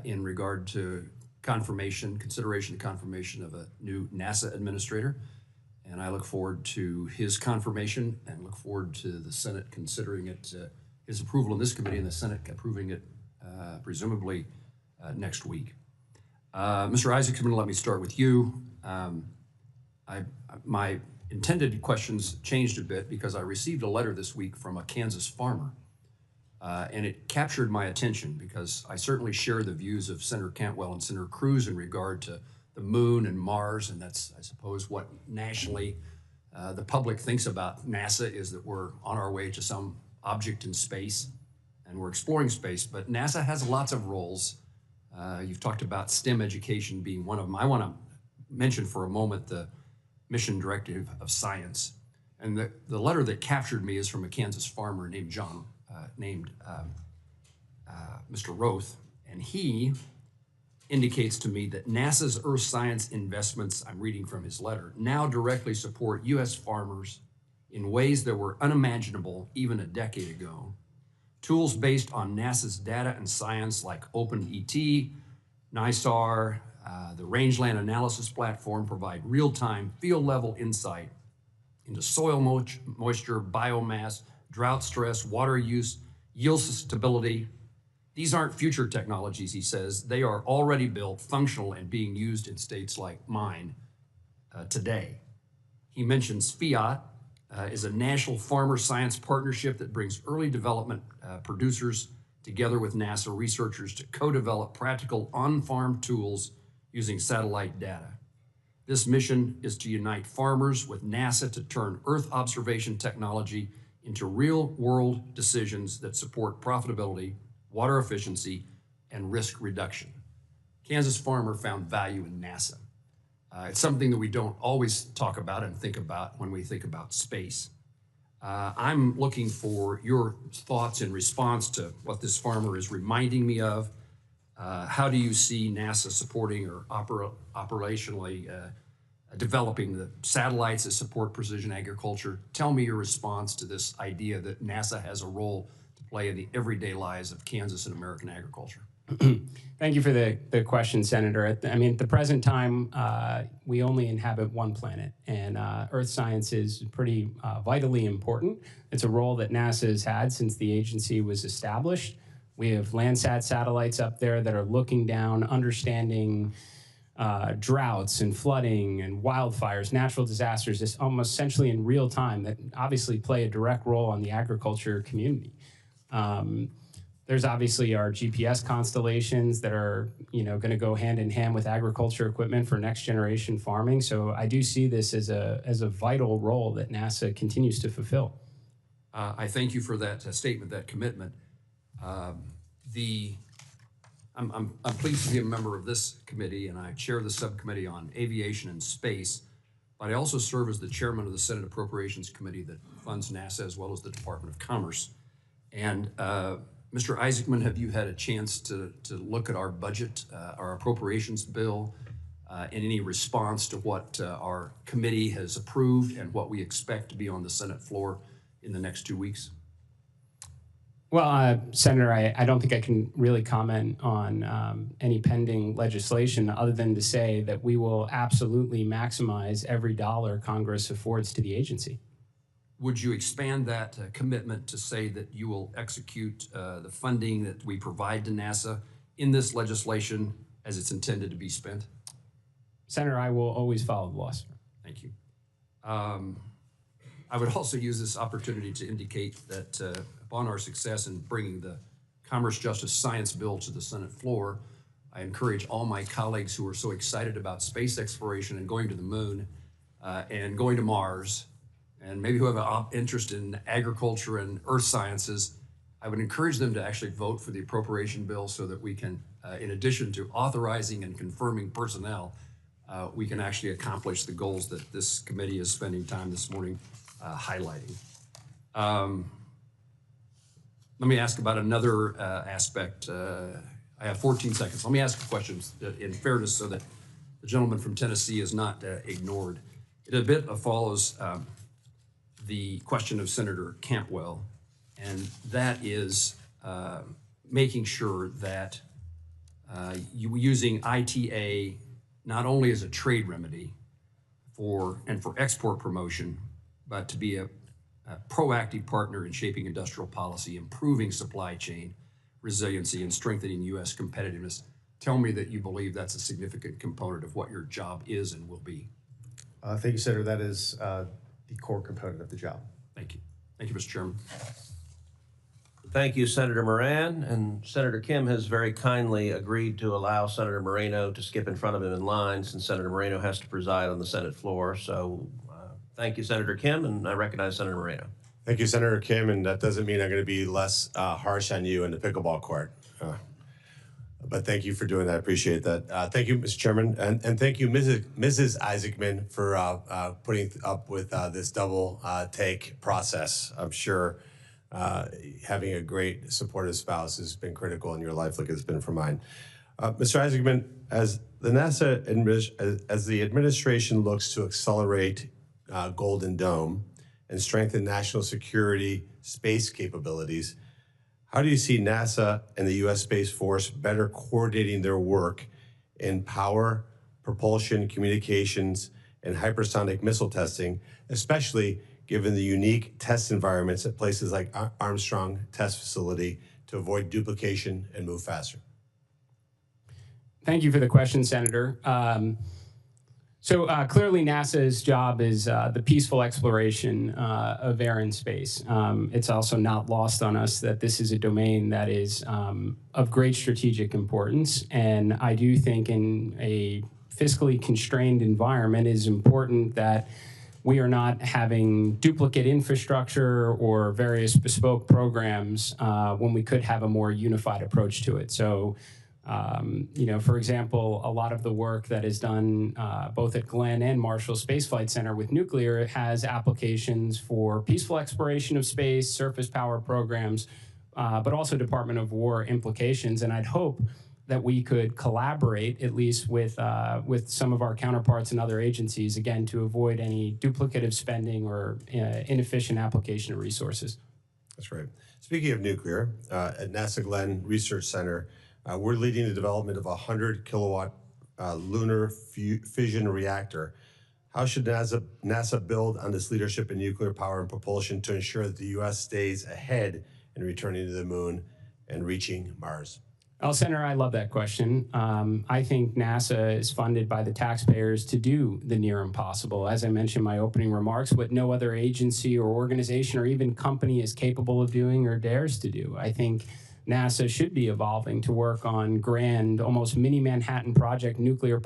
[SPEAKER 7] in regard to consideration of confirmation of a new NASA administrator. And I look forward to his confirmation and look forward to the Senate considering it, his approval in this committee and the Senate approving it presumably next week. Mr. Isaacman, let me start with you. My intended questions changed a bit because I received a letter this week from a Kansas farmer. And it captured my attention because I certainly share the views of Senator Cantwell and Senator Cruz in regard to the moon and Mars, and that's, I suppose, what nationally the public thinks about NASA is that we're on our way to some object in space and we're exploring space, but NASA has lots of roles. You've talked about STEM education being one of them. I want to mention for a moment the mission directive of science. And the letter that captured me is from a Kansas farmer named Mr. Roth, and he indicates to me that NASA's earth science investments, I'm reading from his letter, now directly support U.S. farmers in ways that were unimaginable even a decade ago. Tools based on NASA's data and science like OpenET, NISAR, the Rangeland Analysis Platform provide real-time, field-level insight into soil moisture, biomass, drought stress, water use, yield stability. These aren't future technologies, he says. They are already built, functional, and being used in states like mine today. He mentions FIAT is a national farmer science partnership that brings early development producers together with NASA researchers to co-develop practical on-farm tools using satellite data. This mission is to unite farmers with NASA to turn Earth observation technology into real-world decisions that support profitability, water efficiency, and risk reduction. Kansas farmer found value in NASA. It's something that we don't always talk about and think about when we think about space. I'm looking for your thoughts in response to what this farmer is reminding me of. How do you see NASA supporting or operationally developing the satellites that support precision agriculture? Tell me your response to this idea that NASA has a role to play in the everyday lives of Kansas and American agriculture.
[SPEAKER 5] Thank you for the question, Senator. At the present time, we only inhabit one planet, and Earth science is pretty vitally important. It's a role that NASA has had since the agency was established. We have Landsat satellites up there that are looking down, understanding droughts and flooding and wildfires, natural disasters, just almost essentially in real time that obviously play a direct role on the agriculture community. There's obviously our GPS constellations that are, going to go hand in hand with agriculture equipment for next generation farming. So I do see this as a vital role that NASA continues to fulfill.
[SPEAKER 7] I thank you for that statement, that commitment. I'm pleased to be a member of this committee, and I chair the subcommittee on aviation and space, but I also serve as the chairman of the Senate Appropriations Committee that funds NASA as well as the Department of Commerce. And Mr. Isaacman, have you had a chance to look at our budget, our appropriations bill, and any response to what our committee has approved and what we expect to be on the Senate floor in the next 2 weeks?
[SPEAKER 5] Well, Senator, I don't think I can really comment on any pending legislation other than to say that we will absolutely maximize every dollar Congress affords to the agency.
[SPEAKER 7] Would you expand that commitment to say that you will execute the funding that we provide to NASA in this legislation as it's intended to be spent?
[SPEAKER 5] Senator, I will always follow the law, sir.
[SPEAKER 7] Thank you. I would also use this opportunity to indicate that upon our success in bringing the Commerce Justice Science Bill to the Senate floor, I encourage all my colleagues who are so excited about space exploration and going to the moon and going to Mars and maybe who have an interest in agriculture and earth sciences, I would encourage them to actually vote for the appropriation bill so that we can, in addition to authorizing and confirming personnel, we can actually accomplish the goals that this committee is spending time this morning highlighting. Let me ask about another aspect. I have 14 seconds. Let me ask a question in fairness so that the gentleman from Tennessee is not ignored. It a bit follows the question of Senator Cantwell, and that is making sure that you using ITA not only as a trade remedy for export promotion, but to be a proactive partner in shaping industrial policy, improving supply chain resiliency, and strengthening U.S. competitiveness. Tell me that you believe that's a significant component of what your job is and will be.
[SPEAKER 6] Thank you, Senator. That is the core component of the job.
[SPEAKER 7] Thank you. Thank you, Mr. Chairman.
[SPEAKER 1] Thank you, Senator Moran. And Senator Kim has very kindly agreed to allow Senator Moreno to skip in front of him in line since Senator Moreno has to preside on the Senate floor. So thank you, Senator Kim, and I recognize Senator Moreno.
[SPEAKER 8] Thank you, Senator Kim, and that doesn't mean I'm going to be less harsh on you in the pickleball court. But thank you for doing that. I appreciate that. Thank you, Mr. Chairman, and thank you, Mrs. Isaacman, for putting up with this double take process. I'm sure having a great supportive spouse has been critical in your life, like it's been for mine. Mr. Isaacman, as the administration looks to accelerate Golden Dome and strengthen national security space capabilities, how do you see NASA and the U.S. Space Force better coordinating their work in power, propulsion, communications, and hypersonic missile testing, especially given the unique test environments at places like Armstrong Test Facility to avoid duplication and move faster?
[SPEAKER 5] Thank you for the question, Senator. So clearly NASA's job is the peaceful exploration of air and space. It's also not lost on us that this is a domain that is of great strategic importance. And I do think in a fiscally constrained environment, it is important that we are not having duplicate infrastructure or various bespoke programs when we could have a more unified approach to it. So for example, a lot of the work that is done both at Glenn and Marshall Space Flight Center with nuclear has applications for peaceful exploration of space, surface power programs, but also Department of War implications. And I'd hope that we could collaborate at least with some of our counterparts in other agencies, again, to avoid any duplicative spending or inefficient application of resources.
[SPEAKER 8] That's right. Speaking of nuclear, at NASA Glenn Research Center, we're leading the development of a 100-kilowatt lunar fission reactor. How should NASA build on this leadership in nuclear power and propulsion to ensure that the U.S. stays ahead in returning to the moon and reaching Mars?
[SPEAKER 5] Well, Senator, I love that question. I think NASA is funded by the taxpayers to do the near impossible. As I mentioned in my opening remarks, what no other agency or organization or even company is capable of doing or dares to do. I think NASA should be evolving to work on grand, almost mini Manhattan Project nuclear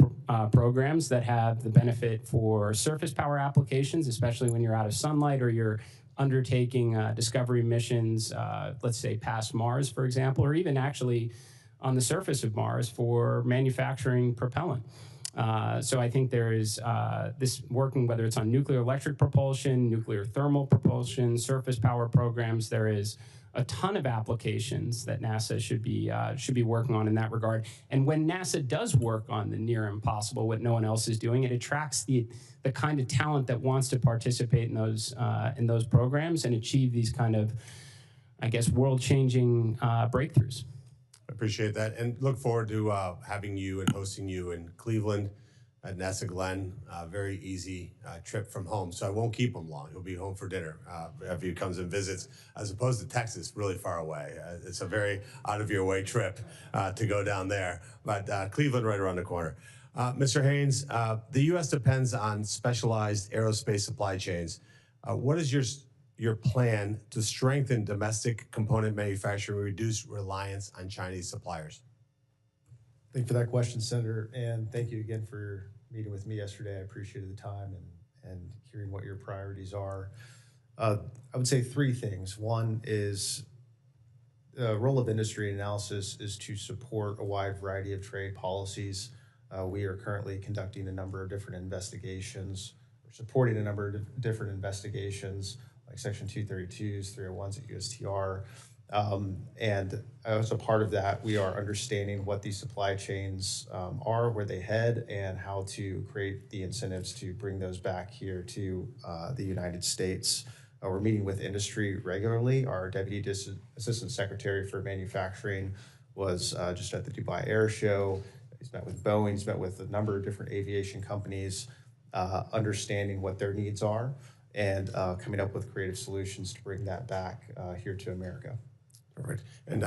[SPEAKER 5] programs that have the benefit for surface power applications, especially when you're out of sunlight or you're undertaking discovery missions, let's say past Mars, for example, or even actually on the surface of Mars for manufacturing propellant. So I think there is this working, whether it's on nuclear electric propulsion, nuclear thermal propulsion, surface power programs, there is a ton of applications that NASA should be working on in that regard. And when NASA does work on the near impossible, what no one else is doing, it attracts the kind of talent that wants to participate in those programs and achieve these kind of, I guess, world-changing breakthroughs.
[SPEAKER 8] I appreciate that, and look forward to having you and hosting you in Cleveland at NASA Glenn. Very easy trip from home, so I won't keep him long. He'll be home for dinner after he comes and visits, as opposed to Texas, really far away. It's a very out-of-your-way trip to go down there, but Cleveland right around the corner. Mr. Haynes, the U.S. depends on specialized aerospace supply chains. What is your plan to strengthen domestic component manufacturing and reduce reliance on Chinese suppliers?
[SPEAKER 6] Thank you for that question, Senator, and thank you again for meeting with me yesterday. I appreciated the time and hearing what your priorities are. I would say three things. One is the role of industry analysis is to support a wide variety of trade policies. We are currently conducting a number of different investigations, or supporting a number of different investigations, like Section 232s, 301s at USTR. And as a part of that, we are understanding what these supply chains are, where they head, and how to create the incentives to bring those back here to the United States. We're meeting with industry regularly. Our Deputy Assistant Secretary for Manufacturing was just at the Dubai Air Show. He's met with Boeing, he's met with a number of different aviation companies, understanding what their needs are, and coming up with creative solutions to bring that back here to America.
[SPEAKER 8] All right. And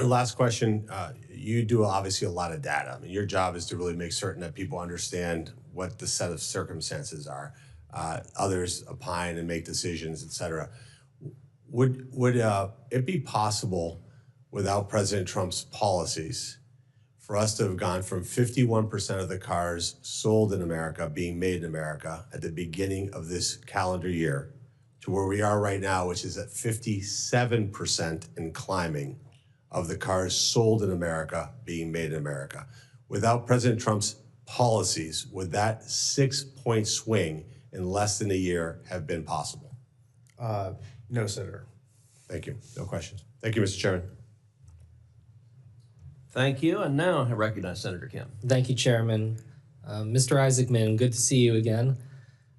[SPEAKER 8] last question, you do obviously a lot of data. I mean, your job is to really make certain that people understand what the set of circumstances are. Others opine and make decisions, et cetera. Would it be possible without President Trump's policies for us to have gone from 51% of the cars sold in America being made in America at the beginning of this calendar year to where we are right now, which is at 57% and climbing of the cars sold in America being made in America? Without President Trump's policies, would that 6-point swing in less than a year have been possible?
[SPEAKER 6] No, Senator.
[SPEAKER 8] Thank you. No questions. Thank you, Mr. Chairman.
[SPEAKER 1] Thank you. And now I recognize Senator Kim.
[SPEAKER 9] Thank you, Chairman. Mr. Isaacman, good to see you again.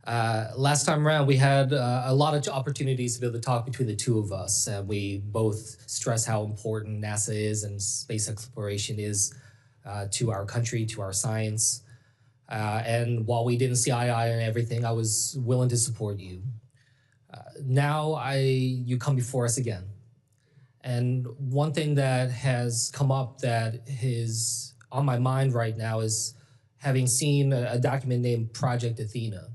[SPEAKER 9] Last time around, we had a lot of opportunities to be able to talk between the two of us. We both stress how important NASA is and space exploration is to our country, to our science. And while we didn't see eye to eye on everything, I was willing to support you. Now you come before us again. And one thing that has come up that is on my mind right now is having seen a document named Project Athena.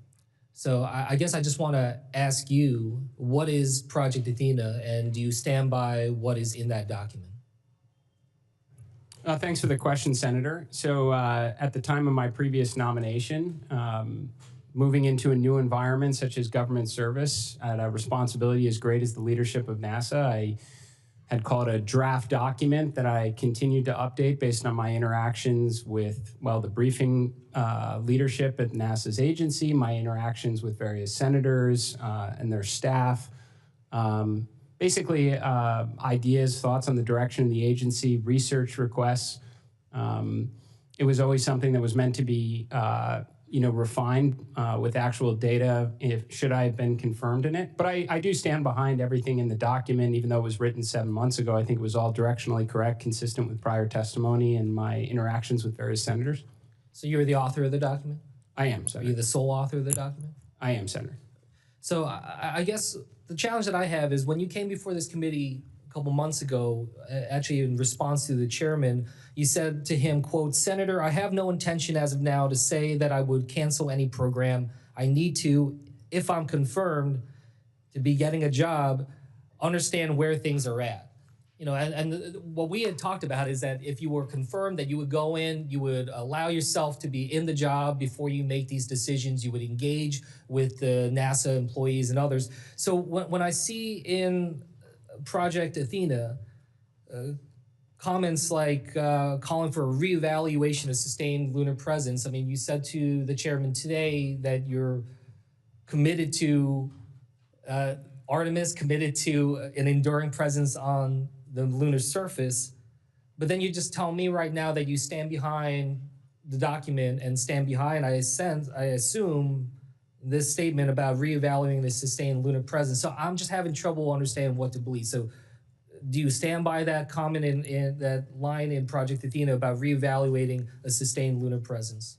[SPEAKER 9] So I guess I just want to ask you, what is Project Athena, and do you stand by what is in that document?
[SPEAKER 5] Thanks for the question, Senator. So at the time of my previous nomination, moving into a new environment such as government service at a responsibility as great as the leadership of NASA, I had called a draft document that I continued to update based on my interactions with, well, the briefing leadership at NASA's agency, my interactions with various senators and their staff. Basically, ideas, thoughts on the direction of the agency, research requests. It was always something that was meant to be, refined with actual data, should I have been confirmed in it. But I do stand behind everything in the document, even though it was written 7 months ago. I think it was all directionally correct, consistent with prior testimony and my interactions with various senators.
[SPEAKER 9] So you're the author of the document?
[SPEAKER 5] I am,
[SPEAKER 9] Are
[SPEAKER 5] Senator.
[SPEAKER 9] you the sole author of the document?
[SPEAKER 5] I am, Senator.
[SPEAKER 9] So I guess the challenge that I have is when you came before this committee a couple months ago, actually in response to the chairman, you said to him, quote, "Senator, I have no intention as of now to say that I would cancel any program. I need to, if I'm confirmed to be getting a job, understand where things are at." You know, and what we had talked about is that if you were confirmed that you would go in, you would allow yourself to be in the job before you make these decisions. You would engage with the NASA employees and others. So when I see in Project Athena comments like calling for a reevaluation of sustained lunar presence, I mean, you said to the chairman today that you're committed to Artemis, committed to an enduring presence on the lunar surface, but then you just tell me right now that you stand behind the document and stand behind, I assume, this statement about reevaluating the sustained lunar presence. So I'm just having trouble understanding what to believe. So do you stand by that comment in that line in Project Athena about reevaluating a sustained lunar presence?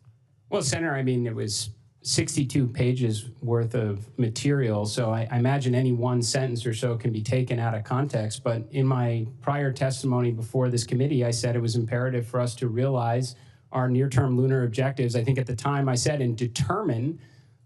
[SPEAKER 5] Well, Senator, I mean, it was 62 pages worth of material, so I imagine any one sentence or so can be taken out of context. But in my prior testimony before this committee, I said it was imperative for us to realize our near-term lunar objectives. I think at the time I said, and determine,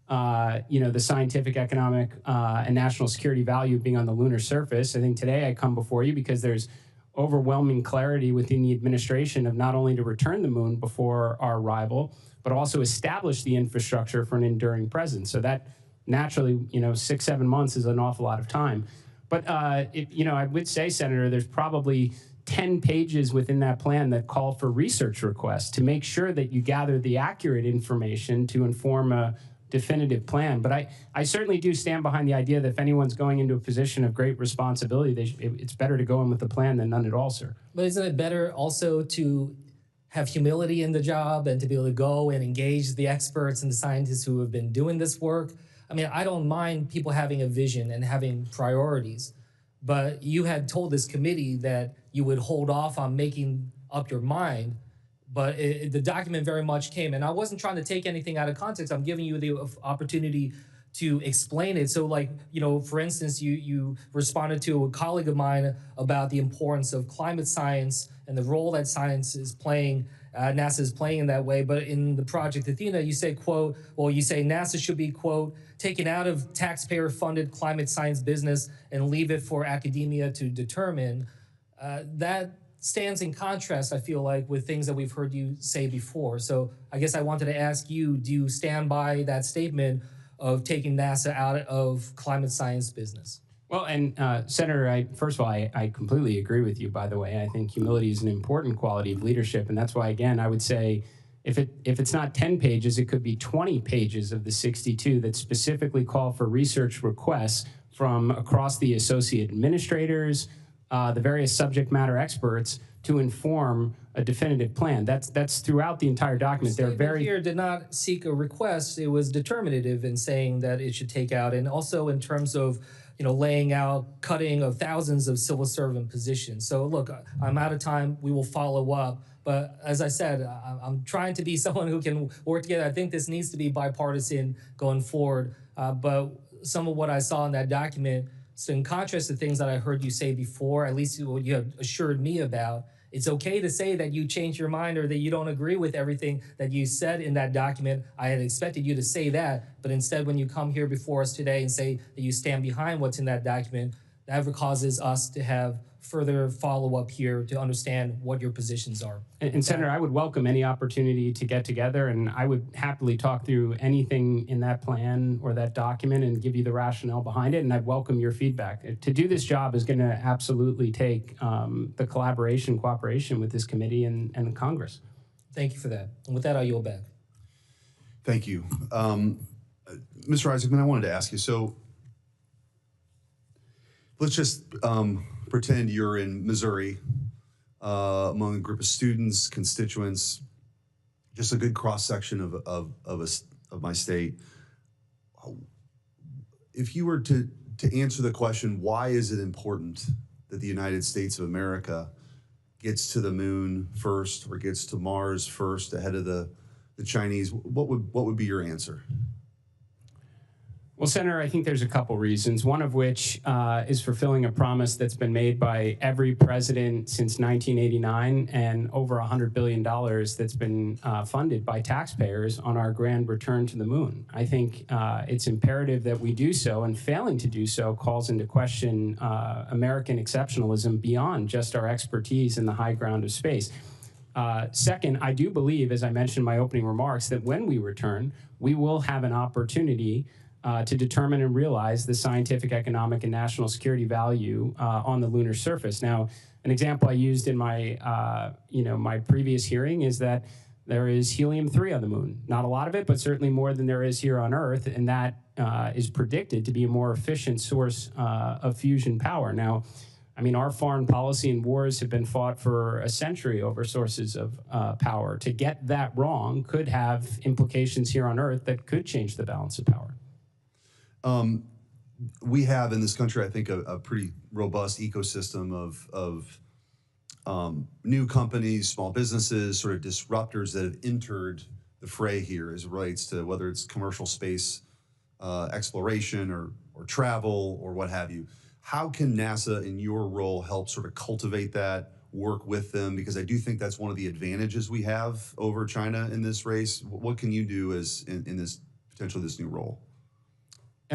[SPEAKER 5] the scientific, economic, and national security value of being on the lunar surface. I think today I come before you because there's overwhelming clarity within the administration of not only to return the moon before our arrival, but also establish the infrastructure for an enduring presence. So that naturally, 6-7 months is an awful lot of time. But I would say, Senator, there's probably 10 pages within that plan that call for research requests to make sure that you gather the accurate information to inform a definitive plan. But I certainly do stand behind the idea that if anyone's going into a position of great responsibility, it's better to go in with a plan than none at all, sir.
[SPEAKER 9] But isn't it better also to have humility in the job and to be able to go and engage the experts and the scientists who have been doing this work? I mean, I don't mind people having a vision and having priorities, but you had told this committee that you would hold off on making up your mind, but the document very much came, and I wasn't trying to take anything out of context. I'm giving you the opportunity to explain it. So for instance, you responded to a colleague of mine about the importance of climate science and the role that science is playing, NASA is playing in that way. But in the Project Athena, you say, quote, you say NASA should be, quote, taken out of taxpayer-funded climate science business and leave it for academia to determine. That stands in contrast, I feel like, with things that we've heard you say before. So I guess I wanted to ask you, do you stand by that statement of taking NASA out of climate science business?
[SPEAKER 5] Well, and Senator, first of all, I completely agree with you, by the way. I think humility is an important quality of leadership. And that's why, again, I would say if it's not 10 pages, it could be 20 pages of the 62 that specifically call for research requests from across the associate administrators, the various subject matter experts to inform a definitive plan. That's throughout the entire document. They're very
[SPEAKER 9] here did not seek a request. It was determinative in saying that it should take out, and also in terms of laying out cutting of thousands of civil servant positions. So look, I'm out of time. We will follow up. But as I said, I'm trying to be someone who can work together. I think this needs to be bipartisan going forward. But some of what I saw in that document, so in contrast to things that I heard you say before, at least what you have assured me about, it's okay to say that you changed your mind or that you don't agree with everything that you said in that document. I had expected you to say that, but instead when you come here before us today and say that you stand behind what's in that document, that causes us to have further follow-up here to understand what your positions are.
[SPEAKER 5] And Senator, I would welcome any opportunity to get together, and I would happily talk through anything in that plan or that document and give you the rationale behind it, and I'd welcome your feedback. To do this job is going to absolutely take the cooperation with this committee and Congress.
[SPEAKER 9] Thank you for that. And with that, I'll yield back.
[SPEAKER 3] Thank you. Mr. Isaacman, I wanted to ask you, so let's just pretend you're in Missouri among a group of students, constituents, just a good cross-section of my state. If you were to answer the question, why is it important that the United States of America gets to the moon first or gets to Mars first ahead of the Chinese, what would be your answer?
[SPEAKER 5] Well, Senator, I think there's a couple reasons, one of which is fulfilling a promise that's been made by every president since 1989 and over $100 billion that's been funded by taxpayers on our grand return to the moon. I think it's imperative that we do so, and failing to do so calls into question American exceptionalism beyond just our expertise in the high ground of space. Second, I do believe, as I mentioned in my opening remarks, that when we return, we will have an opportunity to determine and realize the scientific, economic, and national security value on the lunar surface. Now, an example I used in my, my previous hearing is that there is helium-3 on the moon. Not a lot of it, but certainly more than there is here on Earth, and that is predicted to be a more efficient source of fusion power. Now, I mean, our foreign policy and wars have been fought for a century over sources of power. To get that wrong could have implications here on Earth that could change the balance of power.
[SPEAKER 3] We have in this country, I think, a pretty robust ecosystem of new companies, small businesses, sort of disruptors that have entered the fray here as it relates to whether it's commercial space exploration or travel or what have you. How can NASA, in your role, help sort of cultivate that, work with them? Because I do think that's one of the advantages we have over China in this race. What can you do as in this potentially this new role?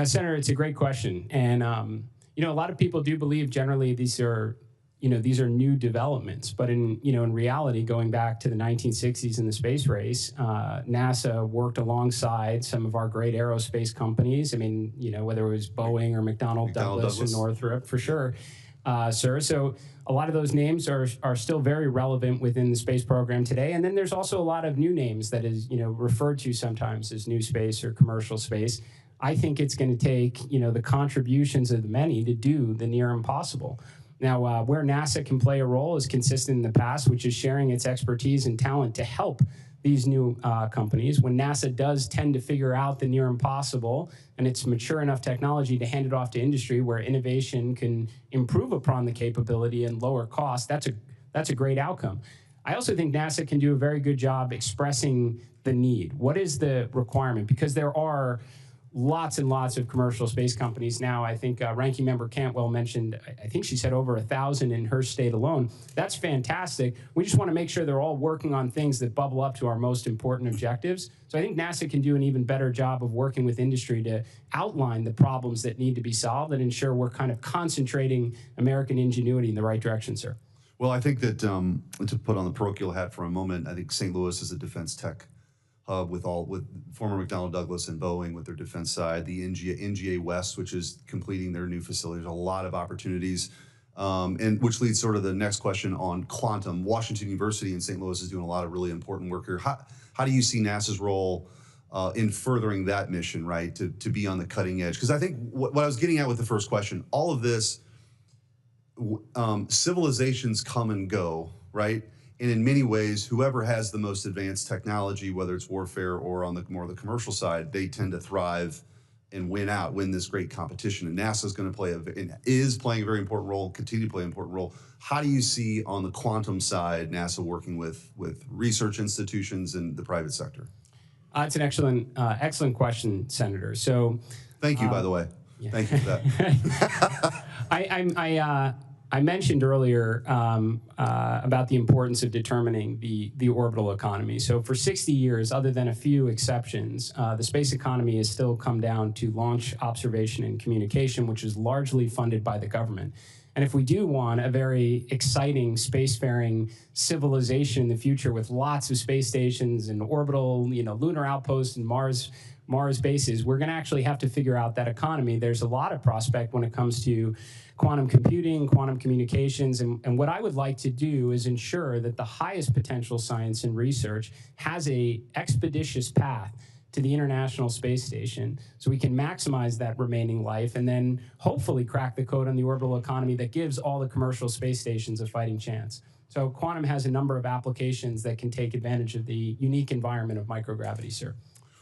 [SPEAKER 5] Senator, it's a great question. And, a lot of people do believe generally these are, these are new developments. But in reality, going back to the 1960s in the space race, NASA worked alongside some of our great aerospace companies. I mean, whether it was Boeing or McDonnell Douglas or Northrop, for sure, sir. So a lot of those names are still very relevant within the space program today. And then there's also a lot of new names that is, referred to sometimes as new space or commercial space. I think it's going to take, the contributions of the many to do the near impossible. Now, where NASA can play a role is consistent in the past, which is sharing its expertise and talent to help these new companies. When NASA does tend to figure out the near impossible and it's mature enough technology to hand it off to industry where innovation can improve upon the capability and lower cost, that's a great outcome. I also think NASA can do a very good job expressing the need. What is the requirement? Because there are lots and lots of commercial space companies now. I think Ranking Member Cantwell mentioned, I think she said over 1,000 in her state alone. That's fantastic. We just want to make sure they're all working on things that bubble up to our most important objectives. So I think NASA can do an even better job of working with industry to outline the problems that need to be solved and ensure we're kind of concentrating American ingenuity in the right direction, sir.
[SPEAKER 10] Well, I think that to put on the parochial hat for a moment, I think St. Louis is a defense tech hub with former McDonnell Douglas and Boeing with their defense side, the NGA West, which is completing their new facilities, a lot of opportunities, and which leads sort of the next question on quantum. Washington University in St. Louis is doing a lot of really important work here. How do you see NASA's role in furthering that mission, right, to be on the cutting edge? Because I think what I was getting at with the first question, all of this, civilizations come and go, right? And in many ways, whoever has the most advanced technology, whether it's warfare or on the commercial side, they tend to thrive and win this great competition. And NASA is going to is playing a very important role, continue to play an important role. How do you see on the quantum side NASA working with research institutions and the private sector?
[SPEAKER 5] It's an excellent question, Senator. So,
[SPEAKER 10] thank you, by the way. Yeah. Thank you for that.
[SPEAKER 5] I mentioned earlier about the importance of determining the orbital economy. So for 60 years, other than a few exceptions, the space economy has still come down to launch, observation, and communication, which is largely funded by the government. And if we do want a very exciting spacefaring civilization in the future with lots of space stations and orbital, lunar outposts and Mars bases, we're going to actually have to figure out that economy. There's a lot of prospect when it comes to quantum computing, quantum communications, and what I would like to do is ensure that the highest potential science and research has a expeditious path to the International Space Station so we can maximize that remaining life and then hopefully crack the code on the orbital economy that gives all the commercial space stations a fighting chance. So quantum has a number of applications that can take advantage of the unique environment of microgravity, sir.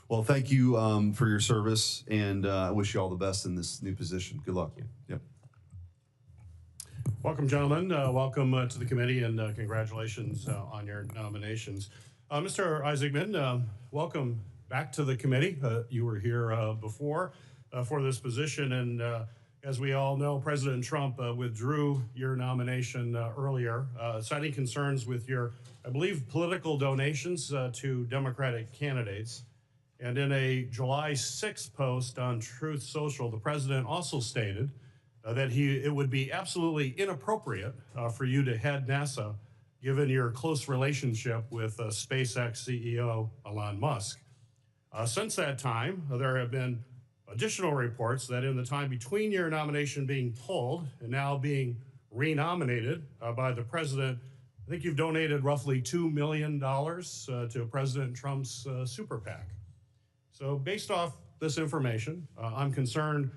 [SPEAKER 10] Well, thank you for your service, and I wish you all the best in this new position. Good luck. Yep.
[SPEAKER 11] Welcome, gentlemen. Welcome to the committee, and congratulations on your nominations. Mr. Isaacman, welcome back to the committee. You were here before for this position, and as we all know, President Trump withdrew your nomination earlier, citing concerns with your, I believe, political donations to Democratic candidates. And in a July 6th post on Truth Social, the president also stated that it would be absolutely inappropriate for you to head NASA, given your close relationship with SpaceX CEO Elon Musk. Since that time, there have been additional reports that in the time between your nomination being pulled and now being renominated by the president, I think you've donated roughly $2 million to President Trump's super PAC. So based off this information, I'm concerned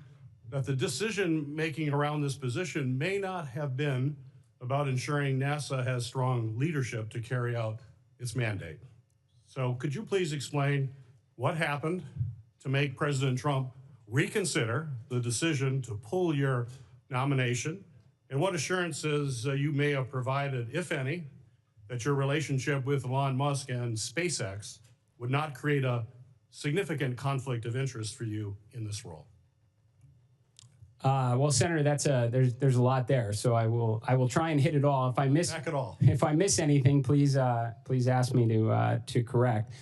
[SPEAKER 11] that the decision-making around this position may not have been about ensuring NASA has strong leadership to carry out its mandate. So could you please explain what happened to make President Trump reconsider the decision to pull your nomination, and what assurances you may have provided, if any, that your relationship with Elon Musk and SpaceX would not create a significant conflict of interest for you in this role?
[SPEAKER 5] Well, Senator, there's a lot there, so I will try and hit it all. If I miss anything, please ask me to correct.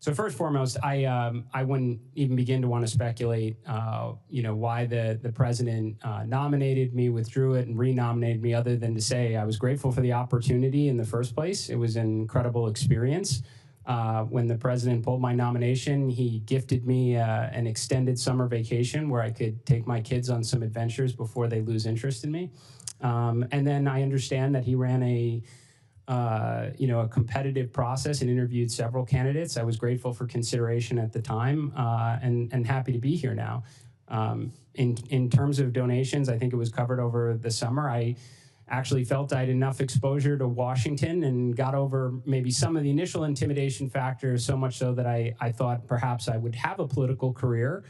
[SPEAKER 5] So first and foremost, I wouldn't even begin to want to speculate, why the president nominated me, withdrew it, and renominated me, other than to say I was grateful for the opportunity in the first place. It was an incredible experience. When the president pulled my nomination, he gifted me an extended summer vacation where I could take my kids on some adventures before they lose interest in me. And then I understand that he ran a competitive process and interviewed several candidates. I was grateful for consideration at the time, and happy to be here now. In terms of donations, I think it was covered over the summer. I actually felt I had enough exposure to Washington and got over maybe some of the initial intimidation factors, so much so that I thought perhaps I would have a political career,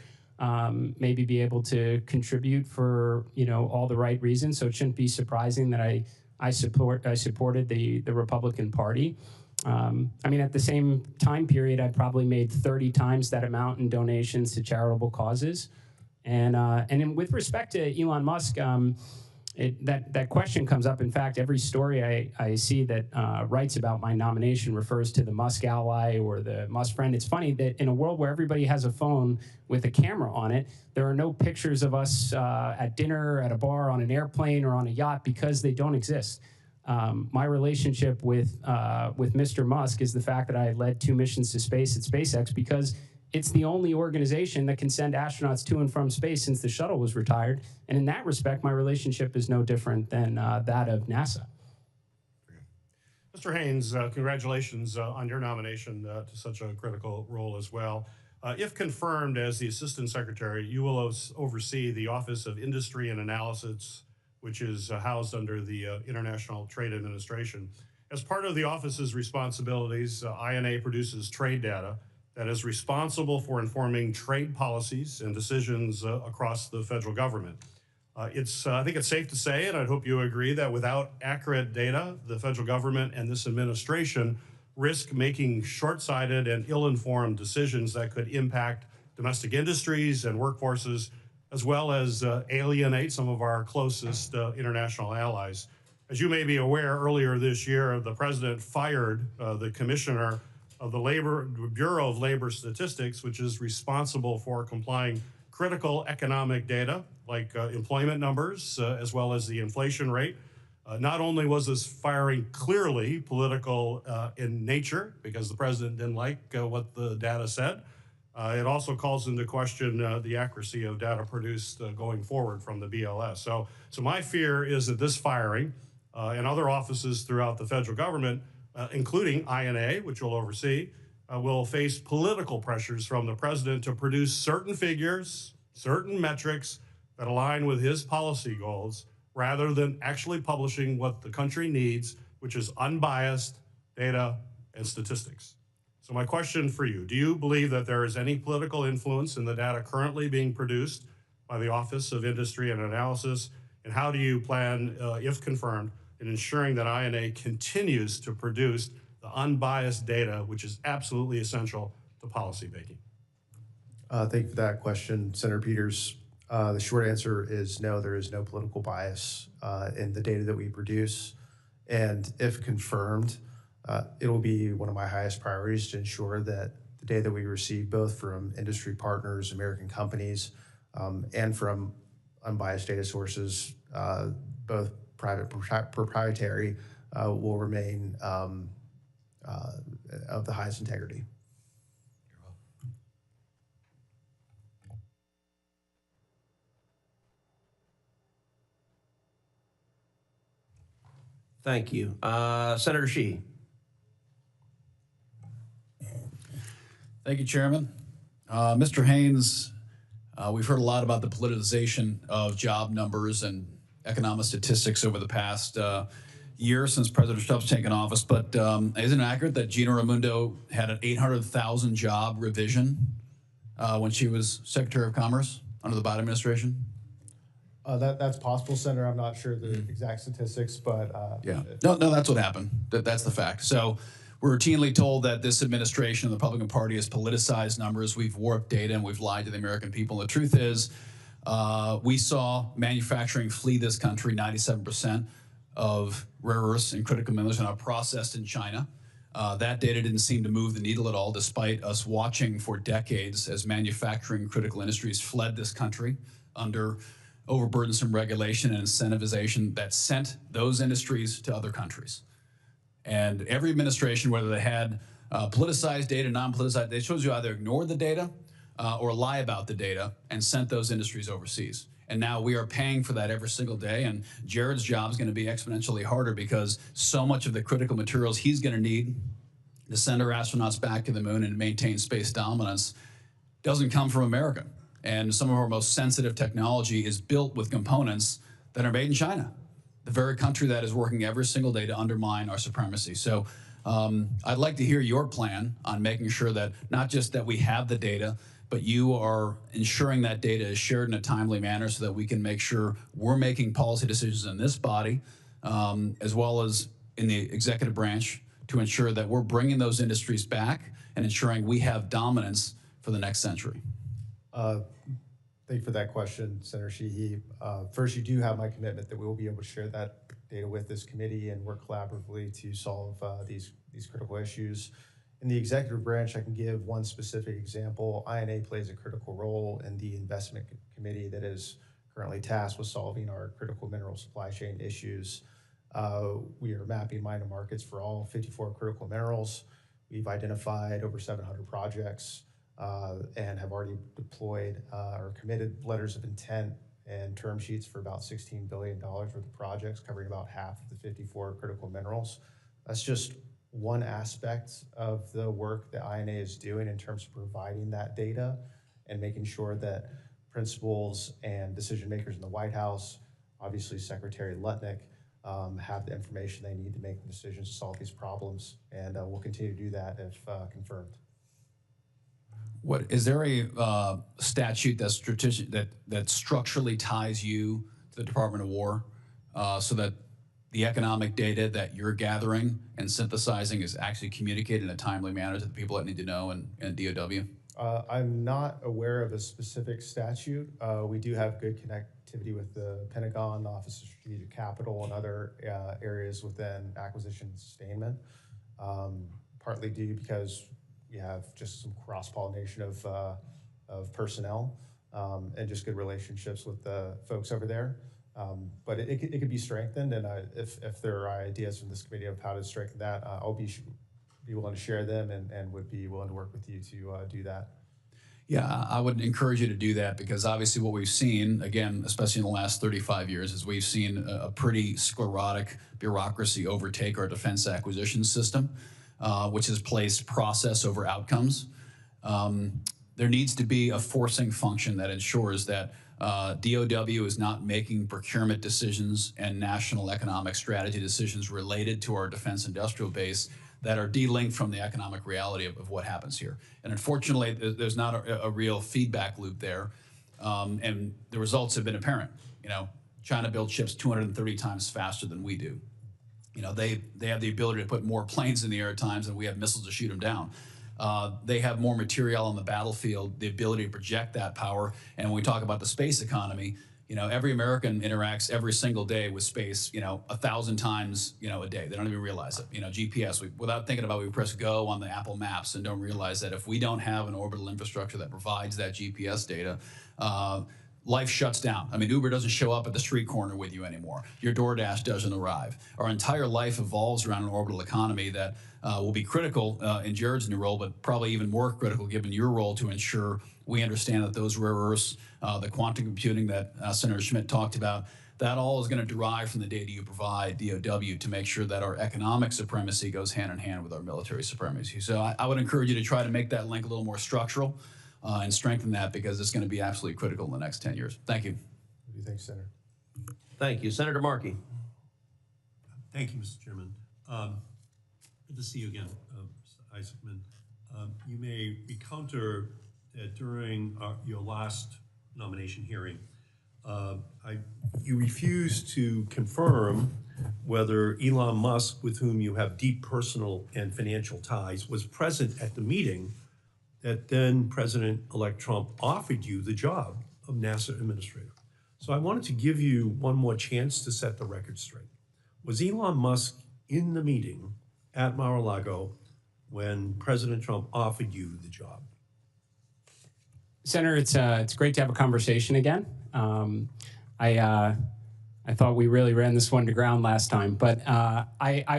[SPEAKER 5] maybe be able to contribute for all the right reasons. So it shouldn't be surprising that I supported the Republican Party. At the same time period, I probably made 30 times that amount in donations to charitable causes. And with respect to Elon Musk, that question comes up. In fact, every story I see that writes about my nomination refers to the Musk ally or the Musk friend. It's funny that in a world where everybody has a phone with a camera on it, there are no pictures of us at dinner, at a bar, on an airplane, or on a yacht, because they don't exist. My relationship with Mr. Musk is the fact that I led 2 missions to space at SpaceX, because it's the only organization that can send astronauts to and from space since the shuttle was retired. And in that respect, my relationship is no different than that of NASA.
[SPEAKER 11] Mr. Haynes, congratulations on your nomination to such a critical role as well. If confirmed as the Assistant Secretary, you will oversee the Office of Industry and Analysis, which is housed under the International Trade Administration. As part of the office's responsibilities, INA produces trade data that is responsible for informing trade policies and decisions across the federal government. I think it's safe to say, and I hope you agree, that without accurate data, the federal government and this administration risk making short-sighted and ill-informed decisions that could impact domestic industries and workforces, as well as alienate some of our closest international allies. As you may be aware, earlier this year, the president fired the commissioner of the Bureau of Labor Statistics, which is responsible for complying critical economic data like employment numbers, as well as the inflation rate. Not only was this firing clearly political in nature, because the president didn't like what the data said, it also calls into question the accuracy of data produced going forward from the BLS. So my fear is that this firing and other offices throughout the federal government, including INA, which will oversee, will face political pressures from the president to produce certain figures, certain metrics that align with his policy goals, rather than actually publishing what the country needs, which is unbiased data and statistics. So my question for you, do you believe that there is any political influence in the data currently being produced by the Office of Industry and Analysis? And how do you plan, if confirmed, in ensuring that INA continues to produce the unbiased data, which is absolutely essential to policy making?
[SPEAKER 6] Thank you for that question, Senator Peters. The short answer is no, there is no political bias in the data that we produce. And if confirmed, it will be one of my highest priorities to ensure that the data that we receive, both from industry partners, American companies, and from unbiased data sources, both private proprietary, will remain of the highest integrity.
[SPEAKER 1] Thank you. Senator Sheehy.
[SPEAKER 4] Thank you, Chairman. Mr. Haynes, we've heard a lot about the politicization of job numbers and economic statistics over the past year since President Trump's taken office, but isn't it accurate that Gina Raimondo had an 800,000 job revision when she was Secretary of Commerce under the Biden administration?
[SPEAKER 6] That's possible, Senator. I'm not sure the exact statistics, but
[SPEAKER 4] yeah, no, that's what happened. That's the fact. So we're routinely told that this administration, the Republican Party, has politicized numbers. We've warped data and we've lied to the American people. And the truth is, we saw manufacturing flee this country. 97% of rare earths and critical minerals are now processed in China. That data didn't seem to move the needle at all, despite us watching for decades as manufacturing critical industries fled this country under overburdensome regulation and incentivization that sent those industries to other countries. And every administration, whether they had politicized data, non-politicized, they chose to either ignore the data or lie about the data and sent those industries overseas. And now we are paying for that every single day. And Jared's job is going to be exponentially harder because so much of the critical materials he's going to need to send our astronauts back to the moon and maintain space dominance doesn't come from America. And some of our most sensitive technology is built with components that are made in China, the very country that is working every single day to undermine our supremacy. So I'd like to hear your plan on making sure that not just that we have the data, but you are ensuring that data is shared in a timely manner so that we can make sure we're making policy decisions in this body, as well as in the executive branch, to ensure that we're bringing those industries back and ensuring we have dominance for the next century.
[SPEAKER 6] Thank you for that question, Senator Sheehy. First, you do have my commitment that we will be able to share that data with this committee and work collaboratively to solve these critical issues. In the executive branch, I can give one specific example. INA plays a critical role in the investment committee that is currently tasked with solving our critical mineral supply chain issues. We are mapping mine markets for all 54 critical minerals. We've identified over 700 projects and have already deployed or committed letters of intent and term sheets for about $16 billion worth of projects covering about half of the 54 critical minerals. That's just one aspect of the work that INA is doing in terms of providing that data and making sure that principals and decision makers in the White House, obviously Secretary Lutnick, have the information they need to make the decisions to solve these problems. And we'll continue to do that if confirmed.
[SPEAKER 4] What is there a statute that's strategic that structurally ties you to the Department of War, so that the economic data that you're gathering and synthesizing is actually communicated in a timely manner to the people that need to know in DOW?
[SPEAKER 6] I'm not aware of a specific statute. We do have good connectivity with the Pentagon, the Office of Strategic Capital, and other areas within acquisition and sustainment, partly due because we have just some cross-pollination of personnel and just good relationships with the folks over there. But it could be strengthened, and if there are ideas from this committee of how to strengthen that, I'll be willing to share them and would be willing to work with you to do that.
[SPEAKER 4] Yeah, I would encourage you to do that because obviously what we've seen, again, especially in the last 35 years, is we've seen a pretty sclerotic bureaucracy overtake our defense acquisition system, which has placed process over outcomes. There needs to be a forcing function that ensures that DOW is not making procurement decisions and national economic strategy decisions related to our defense industrial base that are delinked from the economic reality of what happens here. And unfortunately, there's not a real feedback loop there. And the results have been apparent. You know, China builds ships 230 times faster than we do. You know, they have the ability to put more planes in the air at times than we have missiles to shoot them down. They have more material on the battlefield, the ability to project that power. And when we talk about the space economy, you know, every American interacts every single day with space, you know, 1,000 times, you know, a day. They don't even realize it. You know, GPS, without thinking about it, we press go on the Apple Maps and don't realize that if we don't have an orbital infrastructure that provides that GPS data, life shuts down. I mean, Uber doesn't show up at the street corner with you anymore. Your DoorDash doesn't arrive. Our entire life evolves around an orbital economy that will be critical in Jared's new role, but probably even more critical given your role to ensure we understand that those rare earths, the quantum computing that Senator Schmidt talked about, that all is going to derive from the data you provide DOW to make sure that our economic supremacy goes hand in hand with our military supremacy. So I would encourage you to try to make that link a little more structural and strengthen that because it's going to be absolutely critical in the next 10 years. Thank you.
[SPEAKER 6] Thanks, Senator.
[SPEAKER 1] Thank you. Senator Markey.
[SPEAKER 12] Thank you, Mr. Chairman. Good to see you again, Mr. Isaacman. You may encounter that during your last nomination hearing, you refused to confirm whether Elon Musk, with whom you have deep personal and financial ties, was present at the meeting that then President-elect Trump offered you the job of NASA administrator. So I wanted to give you one more chance to set the record straight. Was Elon Musk in the meeting at Mar-a-Lago when President Trump offered you the job?
[SPEAKER 5] Senator, it's great to have a conversation again. I thought we really ran this one to ground last time, but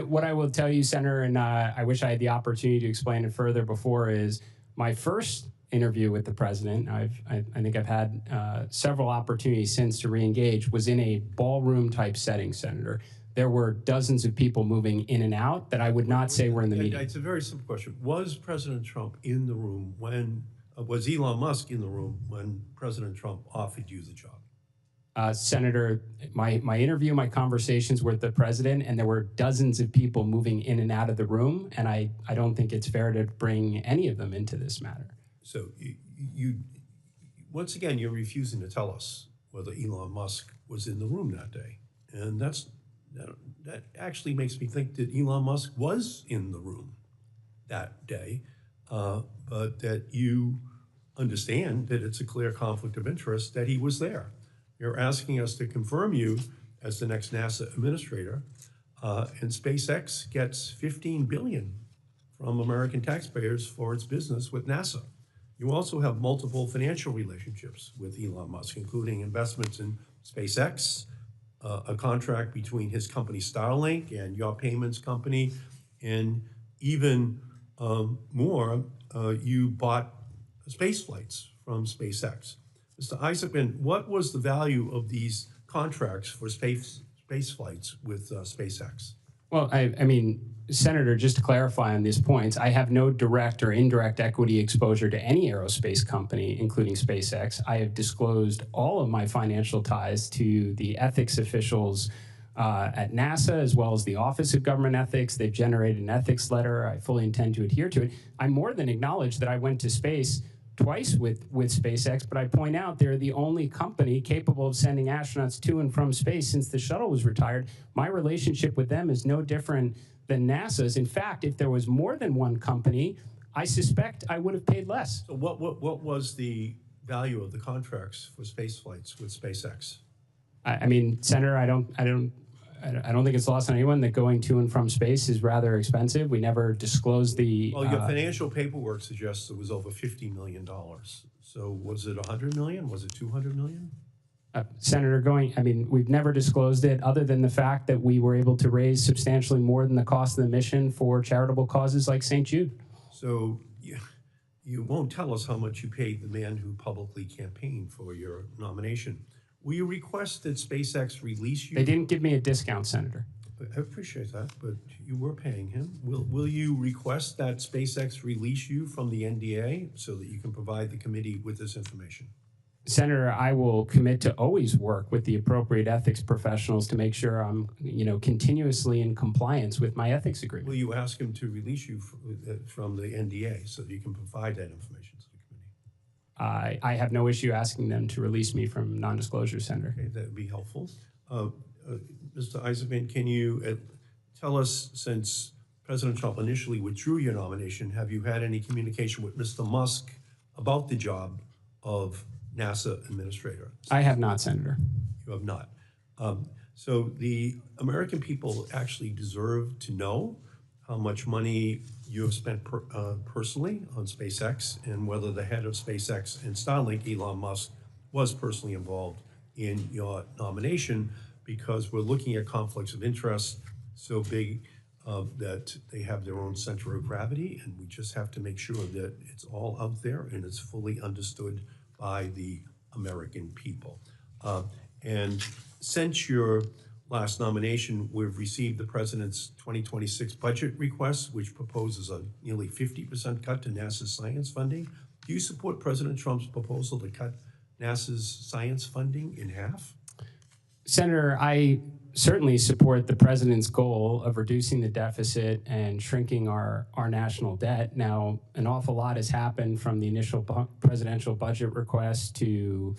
[SPEAKER 5] what I will tell you, Senator, and I wish I had the opportunity to explain it further before, is my first interview with the president, I think I've had several opportunities since to re-engage, was in a ballroom type setting, Senator. There were dozens of people moving in and out that I would not say were in the meeting.
[SPEAKER 12] It's a very simple question. Was President Trump in the room when, was Elon Musk in the room when President Trump offered you the job?
[SPEAKER 5] Senator, my interview, my conversations with the president, and there were dozens of people moving in and out of the room, and I don't think it's fair to bring any of them into this matter.
[SPEAKER 12] So you once again, you're refusing to tell us whether Elon Musk was in the room that day. And that actually makes me think that Elon Musk was in the room that day, but that you understand that it's a clear conflict of interest that he was there. You're asking us to confirm you as the next NASA administrator, and SpaceX gets $15 billion from American taxpayers for its business with NASA. You also have multiple financial relationships with Elon Musk, including investments in SpaceX, a contract between his company Starlink and your payments company, and even more, you bought space flights from SpaceX. Mr. Isaacman, what was the value of these contracts for space flights with SpaceX?
[SPEAKER 5] Well, I mean, Senator, just to clarify on these points, I have no direct or indirect equity exposure to any aerospace company, including SpaceX. I have disclosed all of my financial ties to the ethics officials at NASA, as well as the Office of Government Ethics. They've generated an ethics letter. I fully intend to adhere to it. I more than acknowledge that I went to space twice with SpaceX, but I point out they're the only company capable of sending astronauts to and from space since the shuttle was retired. My relationship with them is no different than NASA's. In fact, if there was more than one company, I suspect I would have paid less.
[SPEAKER 12] So what was the value of the contracts for space flights with SpaceX?
[SPEAKER 5] I mean, Senator, I don't think it's lost on anyone that going to and from space is rather expensive. We never disclosed the.
[SPEAKER 12] Well, your financial paperwork suggests it was over $50 million. So was it 100 million? Was it 200 million?
[SPEAKER 5] Senator, we've never disclosed it other than the fact that we were able to raise substantially more than the cost of the mission for charitable causes like St. Jude.
[SPEAKER 12] So you won't tell us how much you paid the man who publicly campaigned for your nomination. Will you request that SpaceX release you?
[SPEAKER 5] They didn't give me a discount, Senator.
[SPEAKER 12] I appreciate that, but you were paying him. Will you request that SpaceX release you from the NDA so that you can provide the committee with this information?
[SPEAKER 5] Senator, I will commit to always work with the appropriate ethics professionals to make sure I'm, continuously in compliance with my ethics agreement.
[SPEAKER 12] Will you ask him to release you from the NDA so that you can provide that information to the committee?
[SPEAKER 5] I have no issue asking them to release me from non-disclosure, Senator.
[SPEAKER 12] Okay, that would be helpful. Mr. Isaacman, can you tell us, since President Trump initially withdrew your nomination, have you had any communication with Mr. Musk about the job of NASA administrator?
[SPEAKER 5] I have not, Senator.
[SPEAKER 12] You have not. So the American people actually deserve to know how much money you have spent personally on SpaceX, and whether the head of SpaceX and Starlink, Elon Musk, was personally involved in your nomination, because we're looking at conflicts of interest so big that they have their own center of gravity, and we just have to make sure that it's all out there and it's fully understood by the American people. And since your last nomination, we've received the president's 2026 budget request, which proposes a nearly 50% cut to NASA's science funding. Do you support President Trump's proposal to cut NASA's science funding in half?
[SPEAKER 5] Senator, I certainly support the president's goal of reducing the deficit and shrinking our national debt. Now, an awful lot has happened from the initial presidential budget request to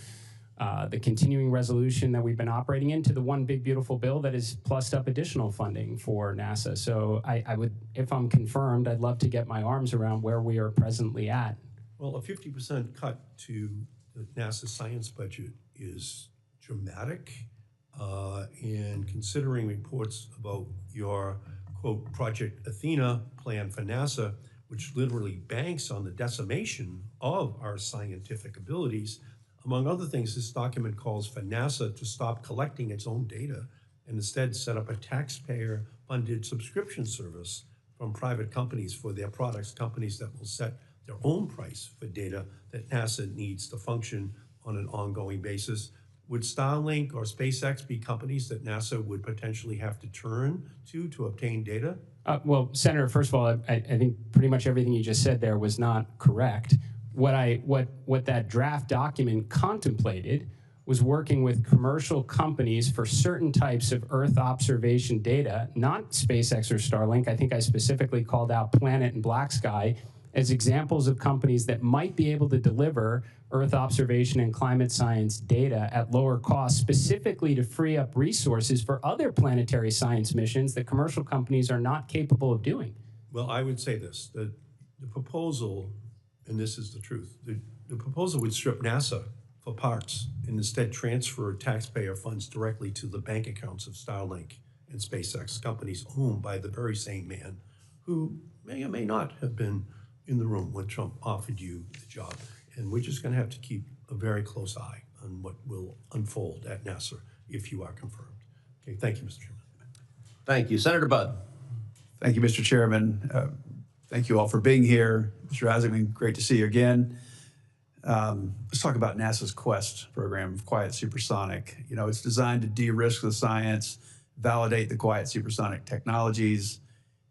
[SPEAKER 5] the continuing resolution that we've been operating in, to the one big beautiful bill that has plussed up additional funding for NASA. So I would, if I'm confirmed, I'd love to get my arms around where we are presently at.
[SPEAKER 12] Well, a 50% cut to the NASA science budget is dramatic. And considering reports about your, quote, Project Athena plan for NASA, which literally banks on the decimation of our scientific abilities. Among other things, this document calls for NASA to stop collecting its own data and instead set up a taxpayer-funded subscription service from private companies for their products, companies that will set their own price for data that NASA needs to function on an ongoing basis. Would Starlink or SpaceX be companies that NASA would potentially have to turn to obtain data?
[SPEAKER 5] Well, Senator, first of all, I think pretty much everything you just said there was not correct. What that draft document contemplated was working with commercial companies for certain types of Earth observation data, not SpaceX or Starlink. I think I specifically called out Planet and Black Sky as examples of companies that might be able to deliver Earth observation and climate science data at lower cost, specifically to free up resources for other planetary science missions that commercial companies are not capable of doing.
[SPEAKER 12] Well, I would say this, the proposal, and this is the truth, the proposal would strip NASA for parts and instead transfer taxpayer funds directly to the bank accounts of Starlink and SpaceX, companies owned by the very same man who may or may not have been in the room when Trump offered you the job. And we're just going to have to keep a very close eye on what will unfold at NASA if you are confirmed. Okay, thank you, Mr. Chairman.
[SPEAKER 1] Thank you. Senator Budd.
[SPEAKER 4] Thank you, Mr. Chairman. Thank you all for being here. Mr. Isaacman, great to see you again. Let's talk about NASA's Quest program, Quiet Supersonic. You know, it's designed to de-risk the science, validate the quiet supersonic technologies,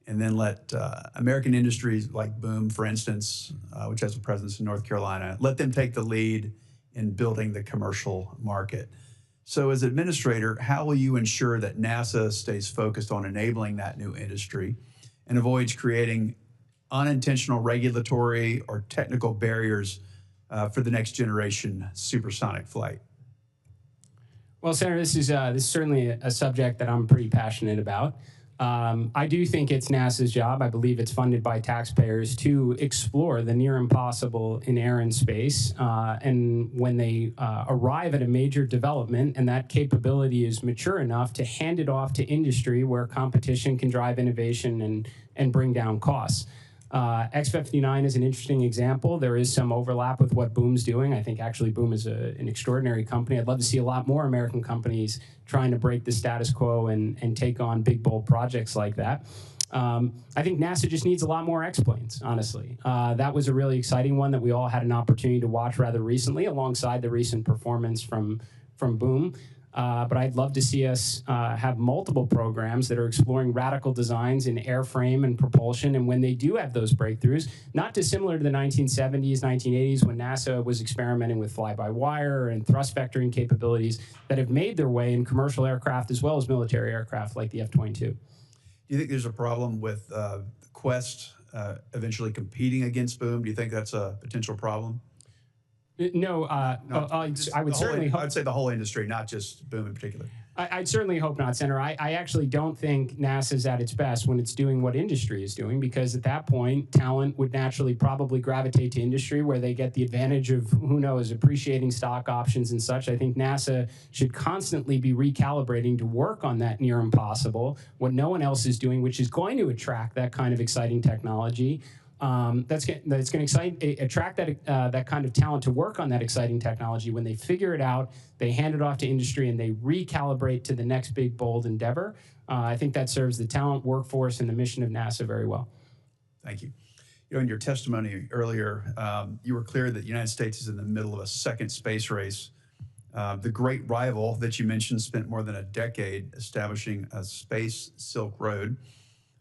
[SPEAKER 4] and then let American industries like Boom, for instance, which has a presence in North Carolina, let them take the lead in building the commercial market. So as administrator, how will you ensure that NASA stays focused on enabling that new industry and avoids creating unintentional regulatory or technical barriers for the next generation supersonic flight?
[SPEAKER 5] Well, Senator, this is certainly a subject that I'm pretty passionate about. I do think it's NASA's job. I believe it's funded by taxpayers to explore the near impossible in air and space. And when they arrive at a major development and that capability is mature enough to hand it off to industry where competition can drive innovation and bring down costs. X-59 is an interesting example. There is some overlap with what Boom's doing. I think actually Boom is an extraordinary company. I'd love to see a lot more American companies trying to break the status quo and take on big, bold projects like that. I think NASA just needs a lot more X-planes, honestly. That was a really exciting one that we all had an opportunity to watch rather recently alongside the recent performance from Boom. But I'd love to see us have multiple programs that are exploring radical designs in airframe and propulsion. And when they do have those breakthroughs, not dissimilar to the 1970s, 1980s, when NASA was experimenting with fly-by-wire and thrust vectoring capabilities that have made their way in commercial aircraft as well as military aircraft like the F-22.
[SPEAKER 4] Do you think there's a problem with Quest eventually competing against Boom? Do you think that's a potential problem?
[SPEAKER 5] No, I would certainly hope.
[SPEAKER 4] I'd say the whole industry, not just Boom in particular.
[SPEAKER 5] I'd certainly hope not, Senator. I actually don't think NASA's at its best when it's doing what industry is doing, because at that point, talent would naturally probably gravitate to industry where they get the advantage of, who knows, appreciating stock options and such. I think NASA should constantly be recalibrating to work on that near impossible, what no one else is doing, which is going to attract that kind of exciting technology. That's going to attract that kind of talent to work on that exciting technology. When they figure it out, they hand it off to industry and they recalibrate to the next big, bold endeavor. I think that serves the talent, workforce, and the mission of NASA very well.
[SPEAKER 4] Thank you. You know, in your testimony earlier, you were clear that the United States is in the middle of a second space race. The great rival that you mentioned spent more than a decade establishing a space Silk Road,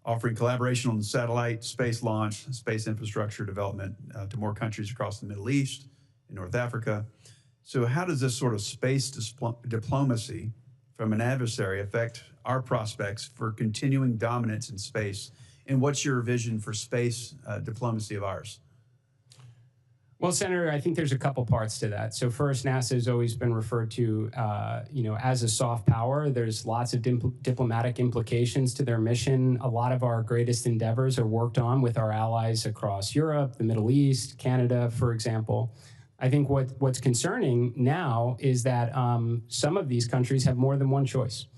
[SPEAKER 4] offering collaboration on satellite, space launch, space infrastructure development to more countries across the Middle East and North Africa. So how does this sort of space diplomacy from an adversary affect our prospects for continuing dominance in space? And what's your vision for space diplomacy of ours?
[SPEAKER 5] Well, Senator, I think there's a couple parts to that. So first, NASA has always been referred to, as a soft power. There's lots of diplomatic implications to their mission. A lot of our greatest endeavors are worked on with our allies across Europe, the Middle East, Canada, for example. I think what's concerning now is that some of these countries have more than one choice.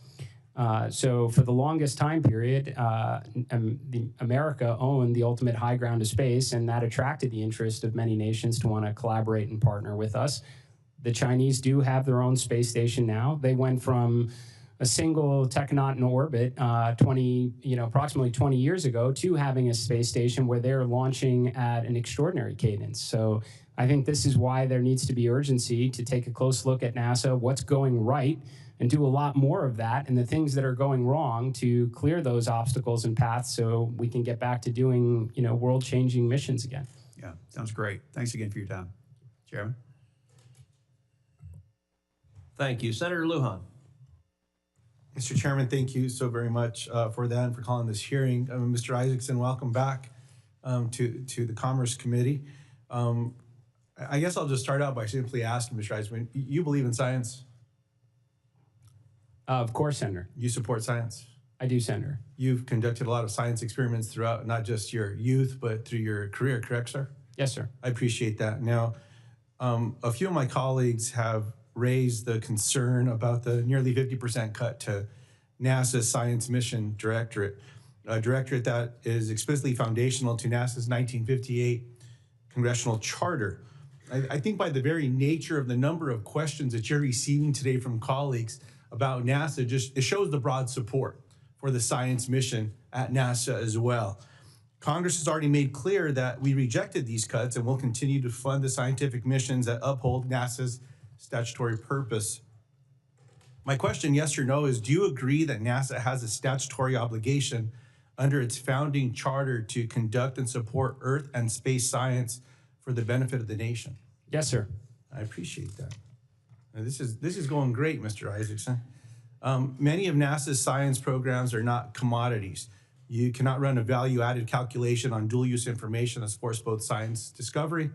[SPEAKER 5] So for the longest time period, America owned the ultimate high ground of space, and that attracted the interest of many nations to want to collaborate and partner with us. The Chinese do have their own space station now. They went from a single technaut in orbit approximately 20 years ago to having a space station where they're launching at an extraordinary cadence. So I think this is why there needs to be urgency to take a close look at NASA, what's going right, and do a lot more of that, and the things that are going wrong to clear those obstacles and paths so we can get back to doing world-changing missions again.
[SPEAKER 4] Yeah, sounds great. Thanks again for your time. Chairman?
[SPEAKER 1] Thank you. Senator Lujan.
[SPEAKER 13] Mr. Chairman, thank you so very much for that and for calling this hearing. Mr. Isaacson, welcome back to the Commerce Committee. I guess I'll just start out by simply asking, Mr. Isaacman, you believe in science?
[SPEAKER 5] Of course, Senator.
[SPEAKER 13] You support science?
[SPEAKER 5] I do, Senator.
[SPEAKER 13] You've conducted a lot of science experiments throughout not just your youth, but through your career, correct, sir?
[SPEAKER 5] Yes, sir.
[SPEAKER 13] I appreciate that. Now, a few of my colleagues have raised the concern about the nearly 50% cut to NASA's Science Mission Directorate, a directorate that is explicitly foundational to NASA's 1958 Congressional Charter. I think by the very nature of the number of questions that you're receiving today from colleagues about NASA, it shows the broad support for the science mission at NASA as well. Congress has already made clear that we rejected these cuts and will continue to fund the scientific missions that uphold NASA's statutory purpose. My question, yes or no, is do you agree that NASA has a statutory obligation under its founding charter to conduct and support Earth and space science for the benefit of the nation?
[SPEAKER 5] Yes, sir.
[SPEAKER 13] I appreciate that. Now, this is going great, Mr. Isaacson. Many of NASA's science programs are not commodities. You cannot run a value-added calculation on dual-use information that supports both science discovery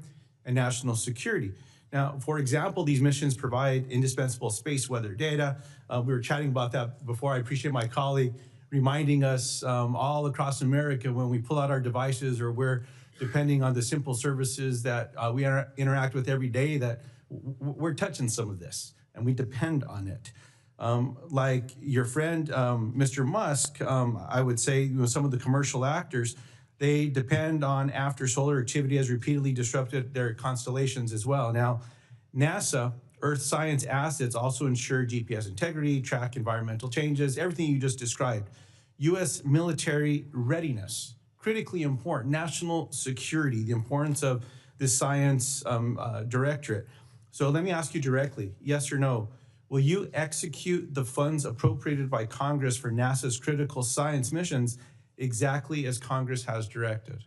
[SPEAKER 13] and national security. Now, for example, these missions provide indispensable space weather data. We were chatting about that before. I appreciate my colleague reminding us all across America when we pull out our devices or we're depending on the simple services that we interact with every day that we're touching some of this and we depend on it. Like your friend, Mr. Musk, I would say some of the commercial actors, they depend on after solar activity has repeatedly disrupted their constellations as well. Now, NASA, Earth science assets also ensure GPS integrity, track environmental changes, everything you just described. U.S. military readiness, critically important, national security, the importance of the science directorate. So let me ask you directly, yes or no, will you execute the funds appropriated by Congress for NASA's critical science missions exactly as Congress has directed?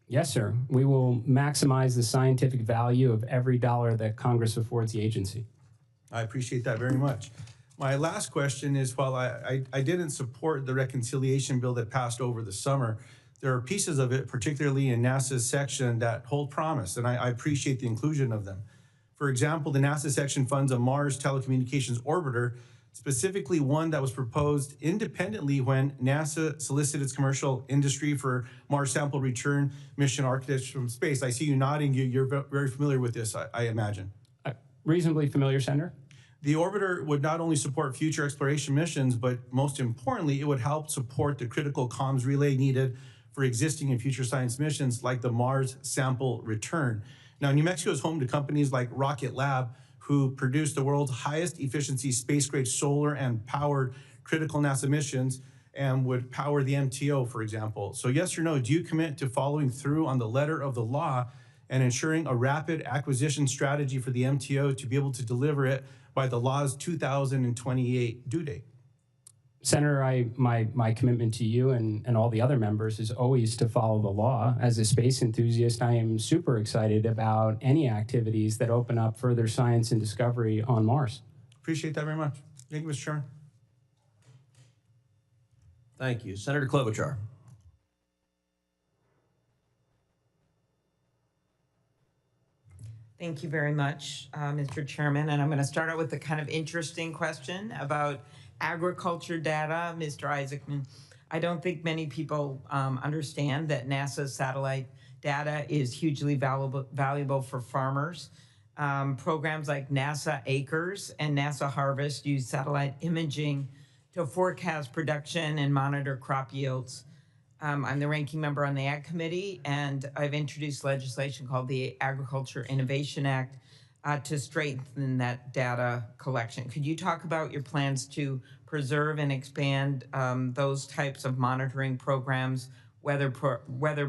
[SPEAKER 5] Yes, sir. We will maximize the scientific value of every dollar that Congress affords the agency.
[SPEAKER 13] I appreciate that very much. My last question is, while I didn't support the reconciliation bill that passed over the summer, there are pieces of it, particularly in NASA's section, that hold promise, and I appreciate the inclusion of them. For example, the NASA section funds a Mars telecommunications orbiter, specifically one that was proposed independently when NASA solicited its commercial industry for Mars sample return mission architecture from space. I see you nodding. You're very familiar with this, I imagine.
[SPEAKER 5] Reasonably familiar, Senator.
[SPEAKER 13] The orbiter would not only support future exploration missions, but most importantly, it would help support the critical comms relay needed for existing and future science missions like the Mars sample return. Now, New Mexico is home to companies like Rocket Lab, who produce the world's highest efficiency space-grade solar and powered critical NASA missions and would power the MTO, for example. So yes or no, do you commit to following through on the letter of the law and ensuring a rapid acquisition strategy for the MTO to be able to deliver it by the law's 2028 due date?
[SPEAKER 5] Senator, my commitment to you and all the other members is always to follow the law. As a space enthusiast, I am super excited about any activities that open up further science and discovery on Mars.
[SPEAKER 13] Appreciate that very much. Thank you, Mr. Chairman.
[SPEAKER 1] Thank you. Senator Klobuchar.
[SPEAKER 14] Thank you very much, Mr. Chairman. And I'm going to start out with a kind of interesting question about agriculture data. Mr. Isaacman, I don't think many people understand that NASA's satellite data is hugely valuable for farmers. Programs like NASA Acres and NASA Harvest use satellite imaging to forecast production and monitor crop yields. I'm the ranking member on the Ag Committee, and I've introduced legislation called the Agriculture Innovation Act to strengthen that data collection. Could you talk about your plans to preserve and expand those types of monitoring programs, weather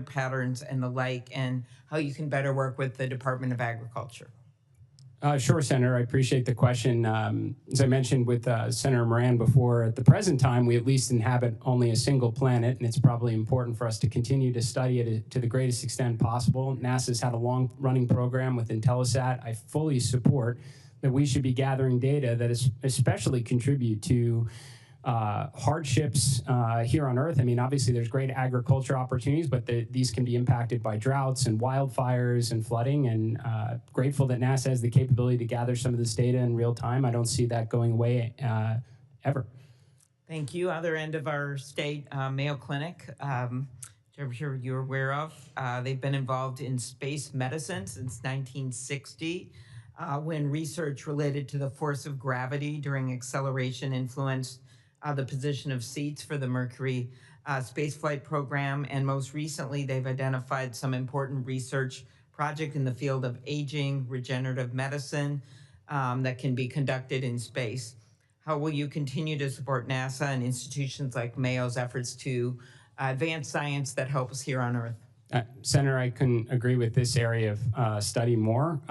[SPEAKER 14] patterns and the like, and how you can better work with the Department of Agriculture?
[SPEAKER 5] Sure, Senator. I appreciate the question. As I mentioned with Senator Moran before, at the present time, we at least inhabit only a single planet, and it's probably important for us to continue to study it to the greatest extent possible. NASA's had a long-running program with Intelsat. I fully support that we should be gathering data that especially contribute to hardships here on Earth. I mean, obviously there's great agriculture opportunities, but these can be impacted by droughts and wildfires and flooding, and grateful that NASA has the capability to gather some of this data in real time. I don't see that going away ever.
[SPEAKER 14] Thank you. Other end of our state, Mayo Clinic, which I'm sure you're aware of. They've been involved in space medicine since 1960, when research related to the force of gravity during acceleration influenced the position of seats for the Mercury spaceflight program. And most recently, they've identified some important research project in the field of aging, regenerative medicine that can be conducted in space. How will you continue to support NASA and institutions like Mayo's efforts to advance science that helps here on Earth?
[SPEAKER 5] Senator, I couldn't agree with this area of study more.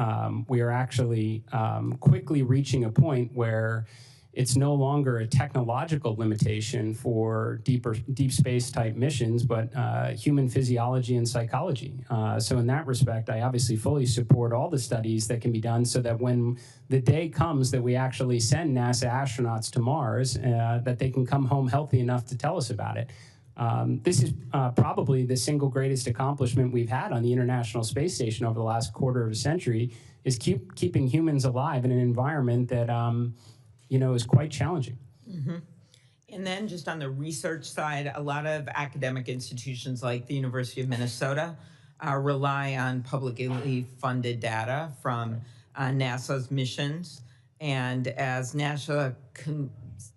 [SPEAKER 5] We are actually quickly reaching a point where it's no longer a technological limitation for deep space type missions, but human physiology and psychology. So in that respect, I obviously fully support all the studies that can be done so that when the day comes that we actually send NASA astronauts to Mars, that they can come home healthy enough to tell us about it. This is probably the single greatest accomplishment we've had on the International Space Station over the last quarter of a century, is keeping humans alive in an environment that is quite challenging.
[SPEAKER 14] Mm-hmm. And then just on the research side, a lot of academic institutions like the University of Minnesota rely on publicly funded data from NASA's missions. And as NASA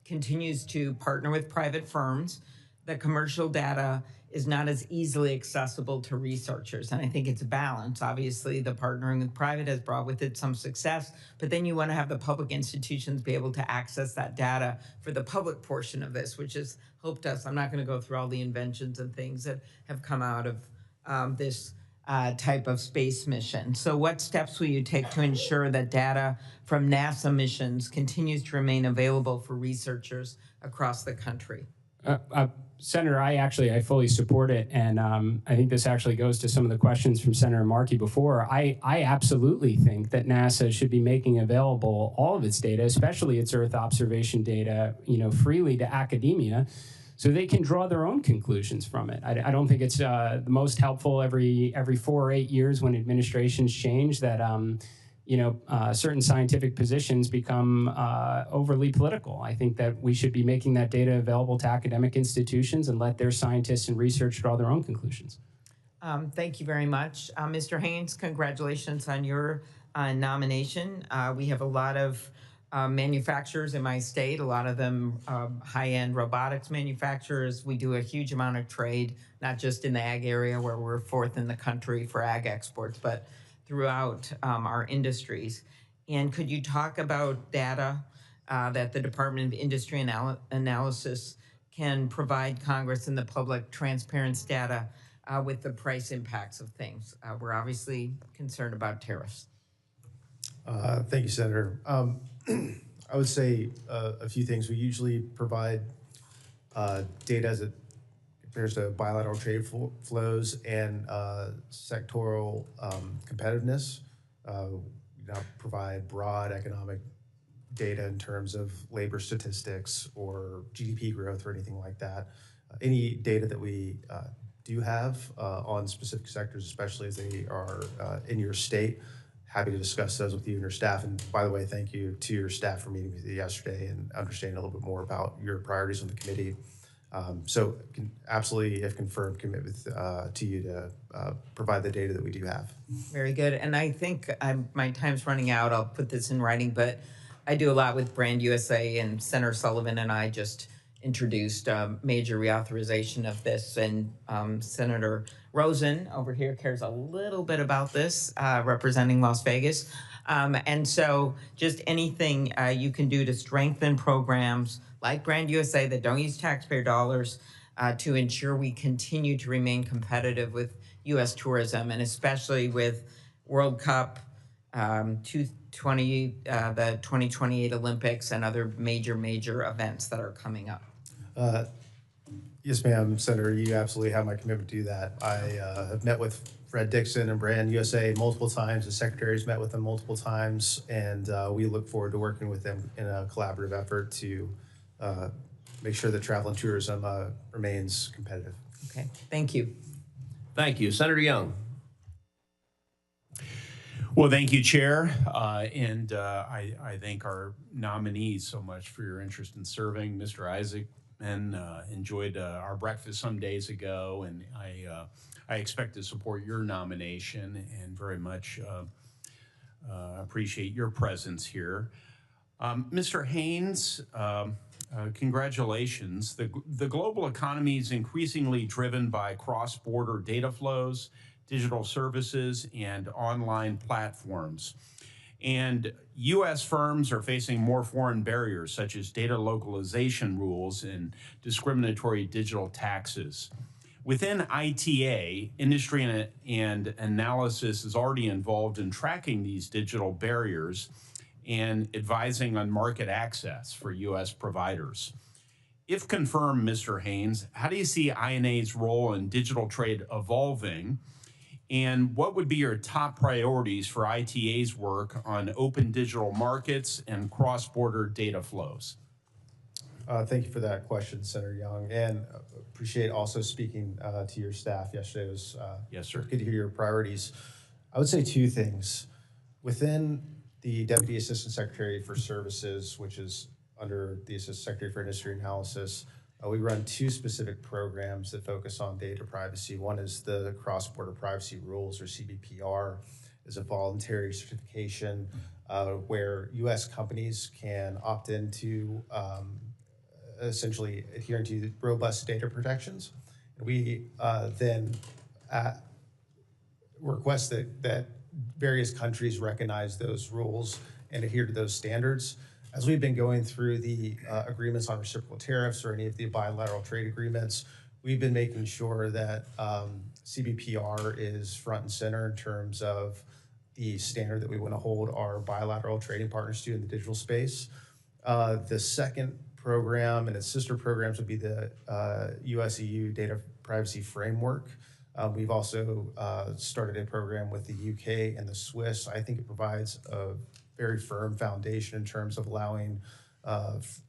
[SPEAKER 14] continues to partner with private firms, the commercial data is not as easily accessible to researchers. And I think it's a balance. Obviously, the partnering with private has brought with it some success, but then you want to have the public institutions be able to access that data for the public portion of this, which has helped us. I'm not going to go through all the inventions and things that have come out of this type of space mission. So what steps will you take to ensure that data from NASA missions continues to remain available for researchers across the country?
[SPEAKER 5] Senator, I fully support it, and I think this actually goes to some of the questions from Senator Markey before. I absolutely think that NASA should be making available all of its data, especially its Earth observation data, freely to academia, so they can draw their own conclusions from it. I don't think it's the most helpful every 4 or 8 years when administrations change that certain scientific positions become overly political. I think that we should be making that data available to academic institutions and let their scientists and research draw their own conclusions.
[SPEAKER 14] Thank you very much. Mr. Haynes, congratulations on your nomination. We have a lot of manufacturers in my state, a lot of them high-end robotics manufacturers. We do a huge amount of trade, not just in the ag area where we're fourth in the country for ag exports, but throughout our industries. And could you talk about data that the Department of Industry Analysis can provide Congress and the public, transparency data with the price impacts of things? We're obviously concerned about tariffs.
[SPEAKER 6] Thank you, Senator. I would say a few things. We usually provide data as it compares to bilateral trade flows and sectoral competitiveness. We not provide broad economic data in terms of labor statistics or GDP growth or anything like that. Any data that we do have on specific sectors, especially as they are in your state, happy to discuss those with you and your staff. And by the way, thank you to your staff for meeting with you yesterday and understanding a little bit more about your priorities on the committee. So can absolutely, if confirmed, commit to you to provide the data that we do have.
[SPEAKER 14] Very good. And I think my time's running out. I'll put this in writing, but I do a lot with Brand USA, and Senator Sullivan and I just introduced a major reauthorization of this, and Senator Rosen over here cares a little bit about this, representing Las Vegas. And so just anything you can do to strengthen programs like Brand USA that don't use taxpayer dollars to ensure we continue to remain competitive with U.S. tourism, and especially with World Cup, the 2028 Olympics, and other major events that are coming up.
[SPEAKER 6] Yes, ma'am, Senator, you absolutely have my commitment to do that. I have met with Fred Dixon and Brand USA multiple times. The secretary's met with them multiple times, and we look forward to working with them in a collaborative effort to make sure that travel and tourism remains competitive.
[SPEAKER 14] Okay, thank you.
[SPEAKER 1] Thank you. Senator Young.
[SPEAKER 15] Well, thank you, Chair. And I thank our nominees so much for your interest in serving. Mr. Isaacman enjoyed our breakfast some days ago, and I expect to support your nomination and very much appreciate your presence here. Mr. Haynes, congratulations. The global economy is increasingly driven by cross-border data flows, digital services, and online platforms. And U.S. firms are facing more foreign barriers, such as data localization rules and discriminatory digital taxes. Within ITA, industry and analysis is already involved in tracking these digital barriers and advising on market access for U.S. providers. If confirmed, Mr. Haynes, how do you see INA's role in digital trade evolving? And what would be your top priorities for ITA's work on open digital markets and cross-border data flows?
[SPEAKER 6] Thank you for that question, Senator Young, and appreciate also speaking to your staff yesterday. It was
[SPEAKER 15] yes, sir.
[SPEAKER 6] Good to hear your priorities. I would say two things. Within the Deputy Assistant Secretary for Services, which is under the Assistant Secretary for Industry Analysis, we run two specific programs that focus on data privacy. One is the Cross-Border Privacy Rules, or CBPR, is a voluntary certification where U.S. companies can opt into essentially adhering to robust data protections. We then request that various countries recognize those rules and adhere to those standards. As we've been going through the agreements on reciprocal tariffs or any of the bilateral trade agreements, we've been making sure that CBPR is front and center in terms of the standard that we want to hold our bilateral trading partners to in the digital space. The second program and its sister programs would be the US-EU Data Privacy Framework. We've also started a program with the UK and the Swiss. I think it provides a very firm foundation in terms of allowing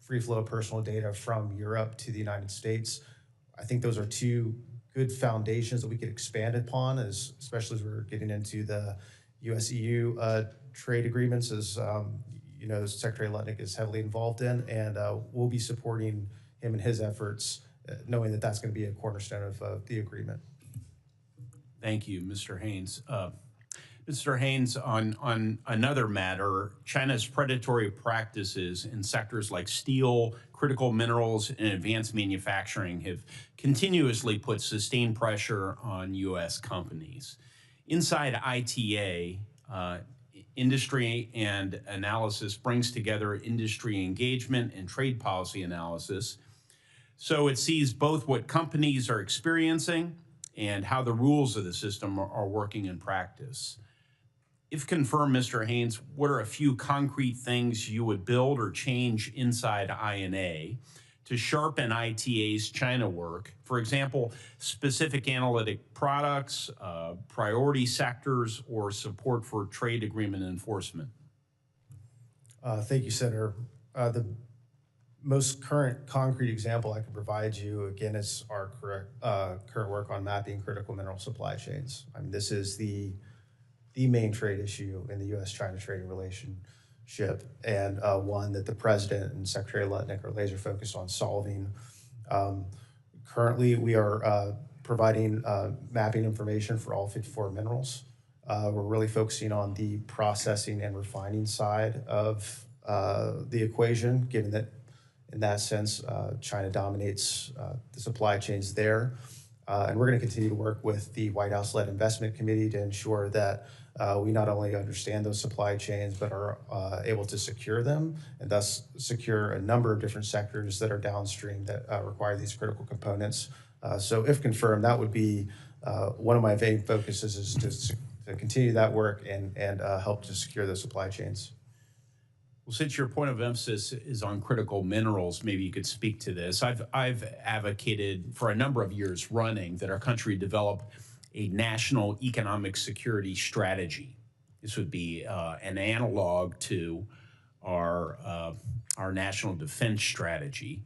[SPEAKER 6] free flow of personal data from Europe to the United States. I think those are two good foundations that we could expand upon, especially as we're getting into the US-EU trade agreements, as you know, Secretary Lutnick is heavily involved in, and we'll be supporting him in his efforts, knowing that that's going to be a cornerstone of the agreement.
[SPEAKER 15] Thank you, Mr. Haynes. Mr. Haynes, on another matter, China's predatory practices in sectors like steel, critical minerals, and advanced manufacturing have continuously put sustained pressure on U.S. companies. Inside ITA, industry and analysis brings together industry engagement and trade policy analysis. So it sees both what companies are experiencing and how the rules of the system are working in practice. If confirmed, Mr. Haynes, what are a few concrete things you would build or change inside INA to sharpen ITA's China work? For example, specific analytic products, priority sectors, or support for trade agreement enforcement?
[SPEAKER 6] Thank you, Senator. The most current concrete example I can provide you, again, is our current work on mapping critical mineral supply chains. I mean, this is the main trade issue in the U.S.-China trading relationship, and one that the President and Secretary Lutnick are laser focused on solving. Currently, we are providing mapping information for all 54 minerals. We're really focusing on the processing and refining side of the equation, given that in that sense. China dominates the supply chains there. And we're going to continue to work with the White House-led investment committee to ensure that we not only understand those supply chains, but are able to secure them and thus secure a number of different sectors that are downstream that require these critical components. So if confirmed, that would be one of my main focuses, is to continue that work and help to secure those supply chains.
[SPEAKER 15] Well, since your point of emphasis is on critical minerals, maybe you could speak to this. I've advocated for a number of years running that our country develop a national economic security strategy. This would be an analog to our national defense strategy.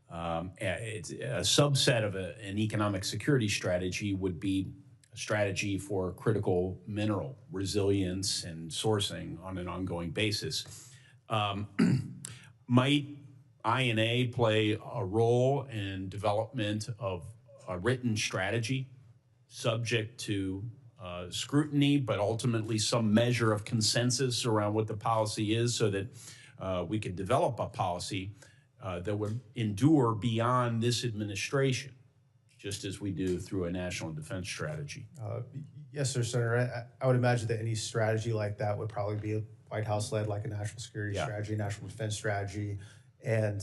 [SPEAKER 15] It's a subset of an economic security strategy would be a strategy for critical mineral resilience and sourcing on an ongoing basis. Might I&A play a role in development of a written strategy subject to scrutiny, but ultimately some measure of consensus around what the policy is, so that we could develop a policy that would endure beyond this administration, just as we do through a national defense strategy?
[SPEAKER 6] Yes, sir, Senator. I would imagine that any strategy like that would probably be White House-led, like a national security strategy, national defense strategy. And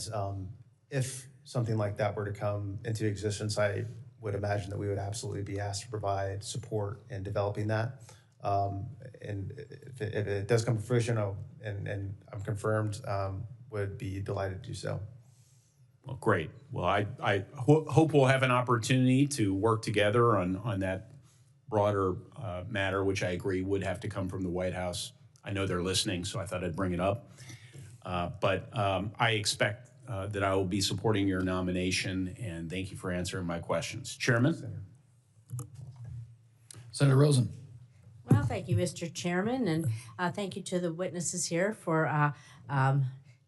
[SPEAKER 6] if something like that were to come into existence, I would imagine that we would absolutely be asked to provide support in developing that. And if it does come to fruition, and I'm confirmed, would be delighted to do so.
[SPEAKER 15] Well, great. Well, I hope we'll have an opportunity to work together on that broader matter, which I agree would have to come from the White House. I know they're listening, so I thought I'd bring it up. But I expect that I will be supporting your nomination, and thank you for answering my questions. Chairman?
[SPEAKER 4] Senator Rosen.
[SPEAKER 16] Well, thank you, Mr. Chairman, and thank you to the witnesses here for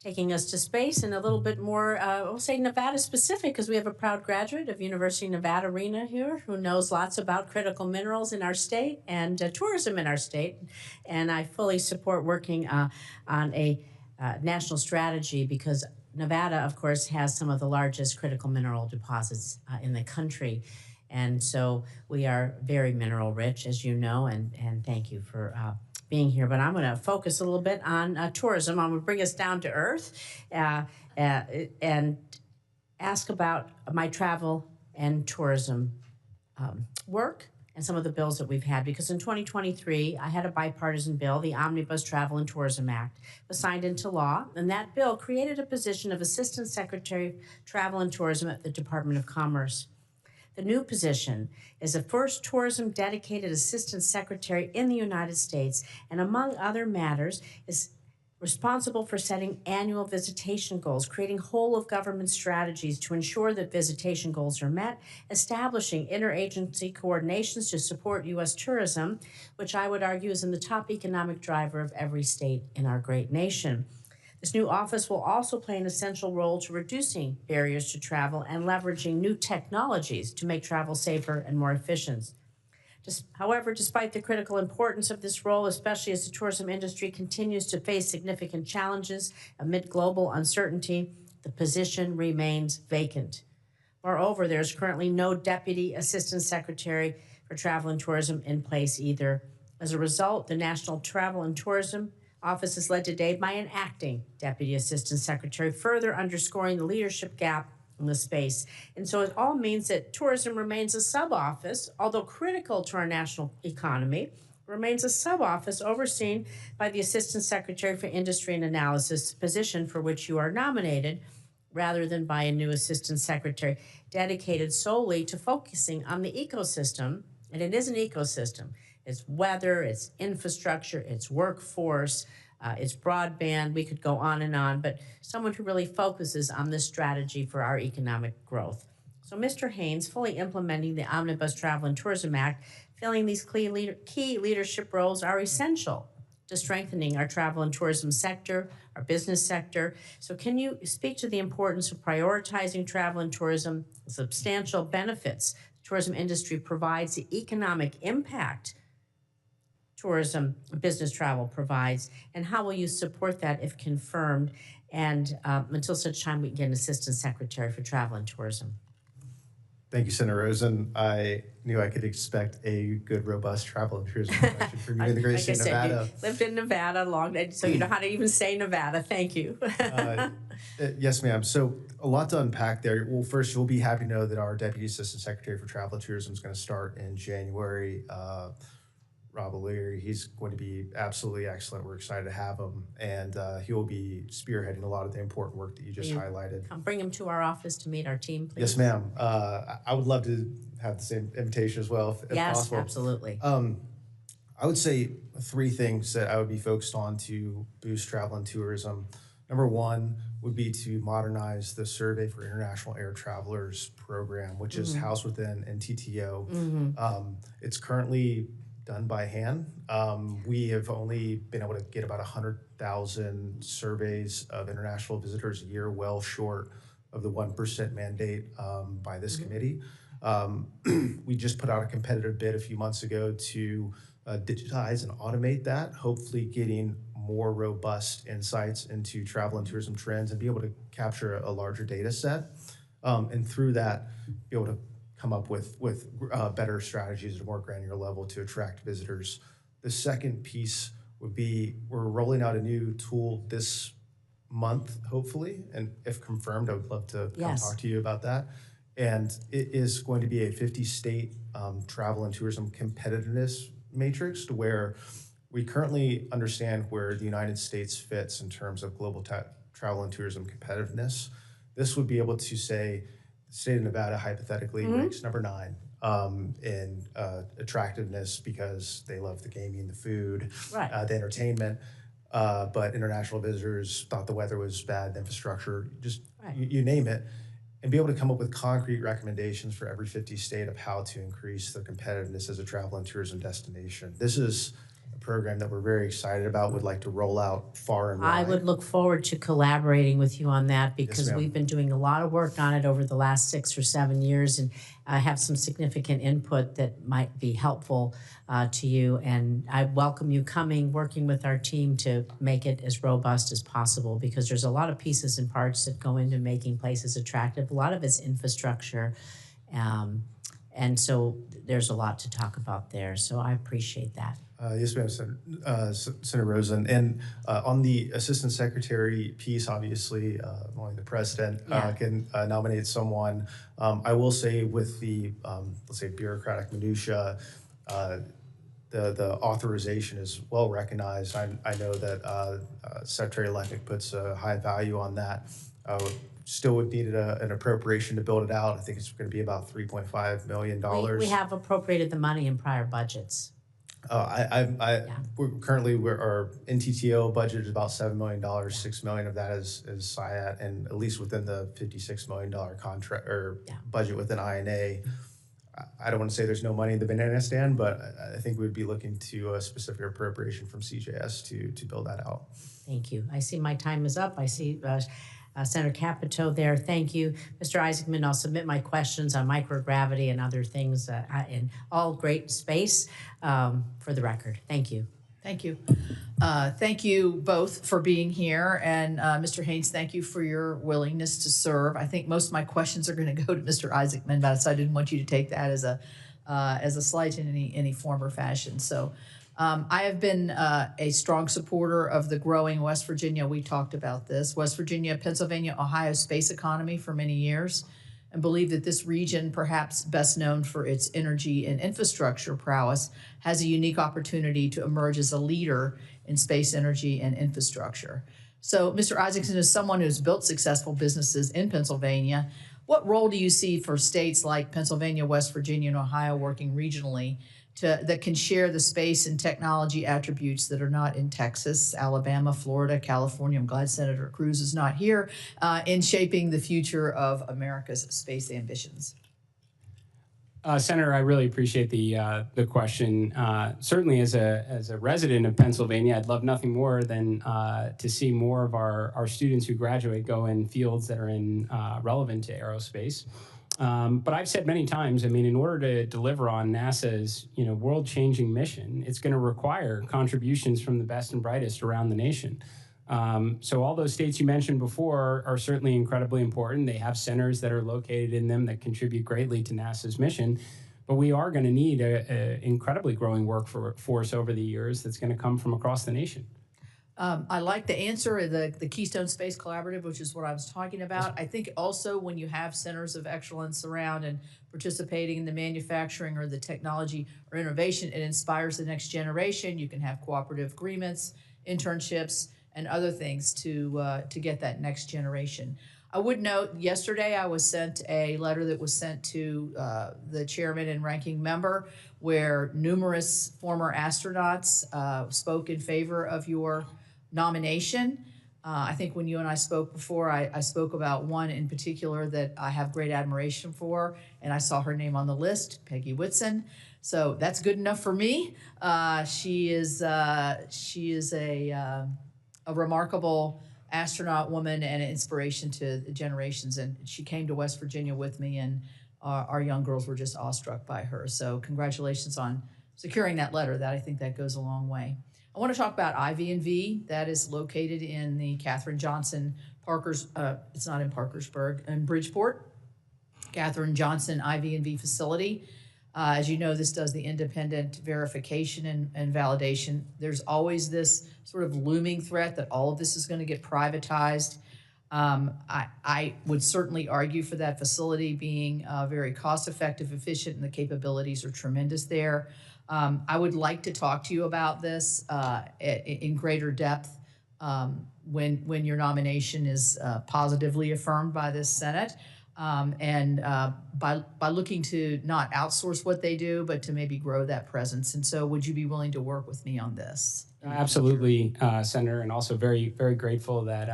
[SPEAKER 16] taking us to space and a little bit more, we'll say Nevada specific, because we have a proud graduate of University of Nevada, Rena, here, who knows lots about critical minerals in our state and tourism in our state. And I fully support working on a national strategy, because Nevada, of course, has some of the largest critical mineral deposits in the country. And so we are very mineral rich, as you know, and thank you for being here. But I'm going to focus a little bit on tourism. I'm going to bring us down to earth and ask about my travel and tourism work and some of the bills that we've had. Because in 2023, I had a bipartisan bill, the Omnibus Travel and Tourism Act, was signed into law. And that bill created a position of Assistant Secretary of Travel and Tourism at the Department of Commerce. The new position is the first tourism dedicated assistant secretary in the United States, and among other matters is responsible for setting annual visitation goals, creating whole of government strategies to ensure that visitation goals are met, establishing interagency coordinations to support U.S. tourism, which I would argue is in the top economic driver of every state in our great nation. This new office will also play an essential role to reducing barriers to travel and leveraging new technologies to make travel safer and more efficient. However, despite the critical importance of this role, especially as the tourism industry continues to face significant challenges amid global uncertainty, the position remains vacant. Moreover, there's currently no Deputy Assistant Secretary for Travel and Tourism in place either. As a result, the National Travel and Tourism Office is led today by an acting Deputy Assistant Secretary, further underscoring the leadership gap in the space. And so it all means that tourism remains a sub-office, although critical to our national economy, remains a sub-office overseen by the Assistant Secretary for Industry and Analysis, position for which you are nominated, rather than by a new Assistant Secretary dedicated solely to focusing on the ecosystem. And it is an ecosystem. It's weather, it's infrastructure, it's workforce, it's broadband. We could go on, but someone who really focuses on this strategy for our economic growth. So Mr. Haynes, fully implementing the Omnibus Travel and Tourism Act, filling these key leadership roles are essential to strengthening our travel and tourism sector, our business sector. So can you speak to the importance of prioritizing travel and tourism, the substantial benefits the tourism industry provides, the economic impact tourism business travel provides, and how will you support that if confirmed? and until such time we can get an Assistant Secretary for Travel and Tourism.
[SPEAKER 6] Thank you, Senator Rosen. I knew I could expect a good, robust travel and tourism election from you in the great
[SPEAKER 16] Like I
[SPEAKER 6] state of
[SPEAKER 16] said,
[SPEAKER 6] Nevada.
[SPEAKER 16] you lived in Nevada long, so you know how to even say Nevada. Thank you.
[SPEAKER 6] Yes, ma'am. So a lot to unpack there. Well, first, you'll be happy to know that our Deputy Assistant Secretary for Travel and Tourism is going to start in January. Rob O'Leary, he's going to be absolutely excellent. We're excited to have him, and he will be spearheading a lot of the important work that you just highlighted.
[SPEAKER 16] Come bring him to our office to meet our team, please.
[SPEAKER 6] Yes, ma'am. I would love to have the same invitation as well, if possible.
[SPEAKER 16] Yes, absolutely.
[SPEAKER 6] I would say 3 things that I would be focused on to boost travel and tourism. Number 1 would be to modernize the Survey for International Air Travelers program, which is housed within NTTO. It's currently done by hand. We have only been able to get about 100,000 surveys of international visitors a year, well short of the 1% mandate by this committee. We just put out a competitive bid a few months ago to digitize and automate that, hopefully getting more robust insights into travel and tourism trends and be able to capture a larger data set. And through that, be able to come up with better strategies at a more granular level to attract visitors. The second piece would be we're rolling out a new tool this month, hopefully, and if confirmed, I would love to come talk to you about that. And it is going to be a 50-state travel and tourism competitiveness matrix, to where we currently understand where the United States fits in terms of global travel and tourism competitiveness. This would be able to say the state of Nevada hypothetically ranks number 9 in attractiveness because they love the gaming, the food, the entertainment. But international visitors thought the weather was bad, the infrastructure, just you name it, and be able to come up with concrete recommendations for every 50 state of how to increase their competitiveness as a travel and tourism destination. This is a program that we're very excited about, would like to roll out far and wide.
[SPEAKER 16] I would look forward to collaborating with you on that, because we've been doing a lot of work on it over the last 6 or 7 years, and I have some significant input that might be helpful to you. And I welcome you working with our team to make it as robust as possible, because there's a lot of pieces and parts that go into making places attractive. A lot of it's infrastructure. And so there's a lot to talk about there. So I appreciate that.
[SPEAKER 6] Yes, ma'am, Senator Rosen. And on the assistant secretary piece, obviously, only the president can nominate someone. I will say with the, let's say, bureaucratic minutia, the authorization is well recognized. I know that Secretary Levick puts a high value on that. Still would need an appropriation to build it out. I think it's going to be about $3.5 million.
[SPEAKER 16] We have appropriated the money in prior budgets.
[SPEAKER 6] We're currently, our NTTO budget is about $7 million. $6 million of that is SIAT, and at least within the $56 million contract or budget within INA. I don't want to say there's no money in the banana stand, but I think we'd be looking to a specific appropriation from CJS to build that out.
[SPEAKER 16] Thank you. I see my time is up. I see Senator Capito there. Thank you. Mr. Isaacman, I'll submit my questions on microgravity and other things in all great space for the record. Thank you.
[SPEAKER 2] Thank you. Thank you both for being here. And Mr. Haynes, thank you for your willingness to serve. I think most of my questions are going to go to Mr. Isaacman, but so I didn't want you to take that as a slight in any form or fashion. So I have been a strong supporter of the growing West Virginia, we talked about this, West Virginia, Pennsylvania, Ohio space economy for many years, and believe that this region, perhaps best known for its energy and infrastructure prowess, has a unique opportunity to emerge as a leader in space energy and infrastructure. So, Mr. Isaacman, as someone who's built successful businesses in Pennsylvania, what role do you see for states like Pennsylvania, West Virginia, and Ohio working regionally that can share the space and technology attributes that are not in Texas, Alabama, Florida, California? I'm glad Senator Cruz is not here, in shaping the future of America's space ambitions.
[SPEAKER 5] Senator, I really appreciate the question. Certainly, as a resident of Pennsylvania, I'd love nothing more than to see more of our students who graduate go in fields that are relevant to aerospace. But I've said many times, I mean, in order to deliver on NASA's world-changing mission, it's going to require contributions from the best and brightest around the nation. So all those states you mentioned before are certainly incredibly important. They have centers that are located in them that contribute greatly to NASA's mission. But we are going to need an incredibly growing workforce over the years that's going to come from across the nation.
[SPEAKER 2] I like the answer of the Keystone Space Collaborative, which is what I was talking about. I think also when you have centers of excellence around and participating in the manufacturing or the technology or innovation, it inspires the next generation. You can have cooperative agreements, internships, and other things to get that next generation. I would note, yesterday I was sent a letter that was sent to the chairman and ranking member where numerous former astronauts spoke in favor of your nomination. I think when you and I spoke before, I spoke about one in particular that I have great admiration for, and I saw her name on the list, Peggy Whitson. So that's good enough for me. She is a remarkable astronaut woman and an inspiration to generations. And she came to West Virginia with me, and our young girls were just awestruck by her. So congratulations on securing that letter. That I think that goes a long way. I want to talk about IV&V. That is located in the Katherine Johnson it's not in Parkersburg, in Bridgeport. Katherine Johnson IV&V facility. As you know, this does the independent verification and validation. There's always this sort of looming threat that all of this is going to get privatized. I would certainly argue for that facility being very cost-effective, efficient, and the capabilities are tremendous there. I would like to talk to you about this in greater depth when your nomination is positively affirmed by this Senate. By looking to not outsource what they do, but to maybe grow that presence. And so would you be willing to work with me on this?
[SPEAKER 5] Absolutely, Senator, and also very, very grateful that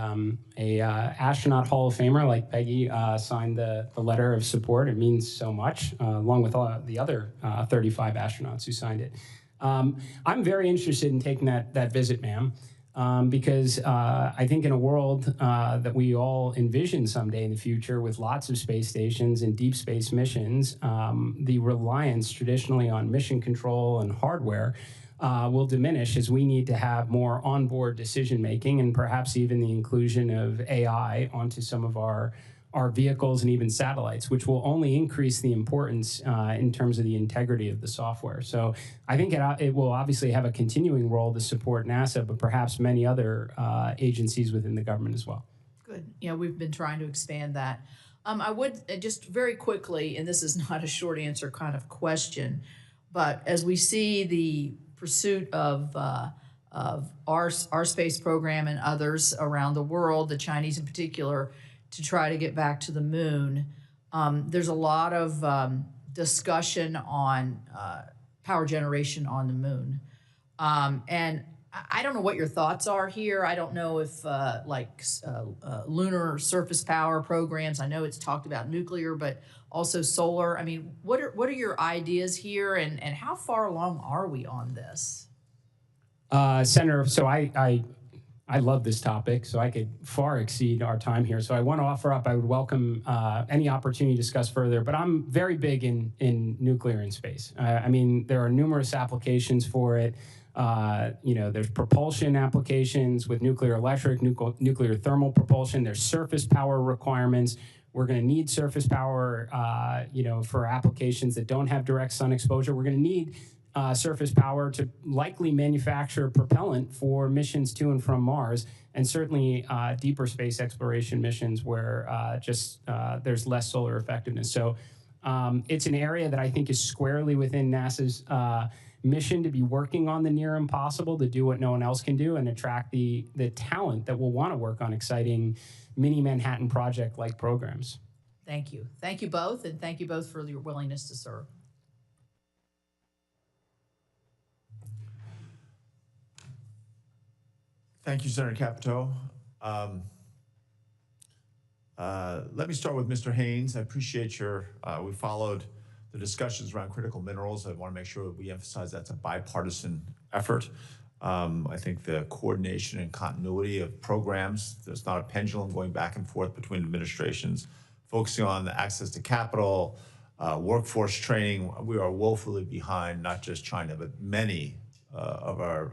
[SPEAKER 5] a astronaut Hall of Famer like Peggy signed the letter of support. It means so much, along with all the other 35 astronauts who signed it. I'm very interested in taking that visit, ma'am. Because I think in a world that we all envision someday in the future with lots of space stations and deep space missions, the reliance traditionally on mission control and hardware will diminish as we need to have more onboard decision making and perhaps even the inclusion of AI onto some of our vehicles and even satellites, which will only increase the importance in terms of the integrity of the software. So I think it will obviously have a continuing role to support NASA, but perhaps many other agencies within the government as well.
[SPEAKER 2] Good. Yeah, we've been trying to expand that. I would just very quickly, and this is not a short answer kind of question, but as we see the pursuit of our space program and others around the world, the Chinese in particular, to try to get back to the moon, there's a lot of discussion on power generation on the moon. And I don't know what your thoughts are here. I don't know if lunar surface power programs, I know it's talked about nuclear, but also solar. I mean, what are your ideas here, and how far along are we on this?
[SPEAKER 5] Senator, so I love this topic, so I could far exceed our time here. So I want to offer up, I would welcome any opportunity to discuss further, but I'm very big in nuclear in space. I mean, there are numerous applications for it. There's propulsion applications with nuclear electric, nuclear thermal propulsion. There's surface power requirements. We're going to need surface power, for applications that don't have direct sun exposure. We're going to need surface power to likely manufacture propellant for missions to and from Mars, and certainly deeper space exploration missions where there's less solar effectiveness. So it's an area that I think is squarely within NASA's mission to be working on the near impossible, to do what no one else can do and attract the talent that will want to work on exciting mini Manhattan Project-like programs.
[SPEAKER 2] Thank you. Thank you both, and thank you both for your willingness to serve.
[SPEAKER 17] Thank you, Senator Capito. Let me start with Mr. Haynes. I appreciate we followed the discussions around critical minerals. I want to make sure that we emphasize that's a bipartisan effort. I think the coordination and continuity of programs, there's not a pendulum going back and forth between administrations, focusing on the access to capital, workforce training. We are woefully behind, not just China, but many of our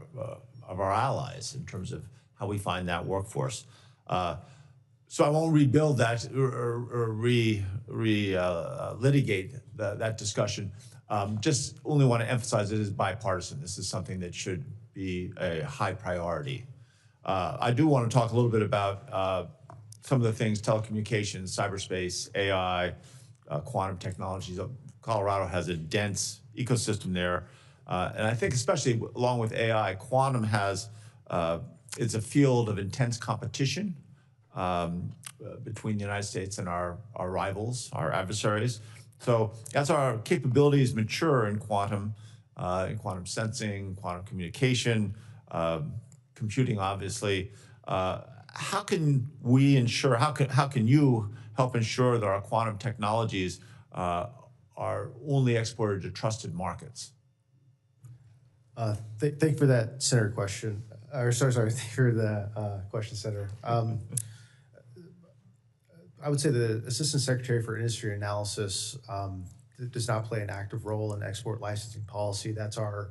[SPEAKER 17] allies in terms of we find that workforce. So I won't rebuild that or litigate that discussion. Just only want to emphasize it is bipartisan. This is something that should be a high priority. I do want to talk a little bit about some of the things: telecommunications, cyberspace, AI, quantum technologies. Colorado has a dense ecosystem there, and I think especially along with AI, quantum has it's a field of intense competition between the United States and our rivals, our adversaries. So as our capabilities mature in quantum sensing, quantum communication, computing, obviously, how can we ensure? How can you help ensure that our quantum technologies are only exported to trusted markets?
[SPEAKER 6] Thank you for that, Senator question. Thank you for the question, Senator. I would say the Assistant Secretary for Industry Analysis does not play an active role in export licensing policy. That's our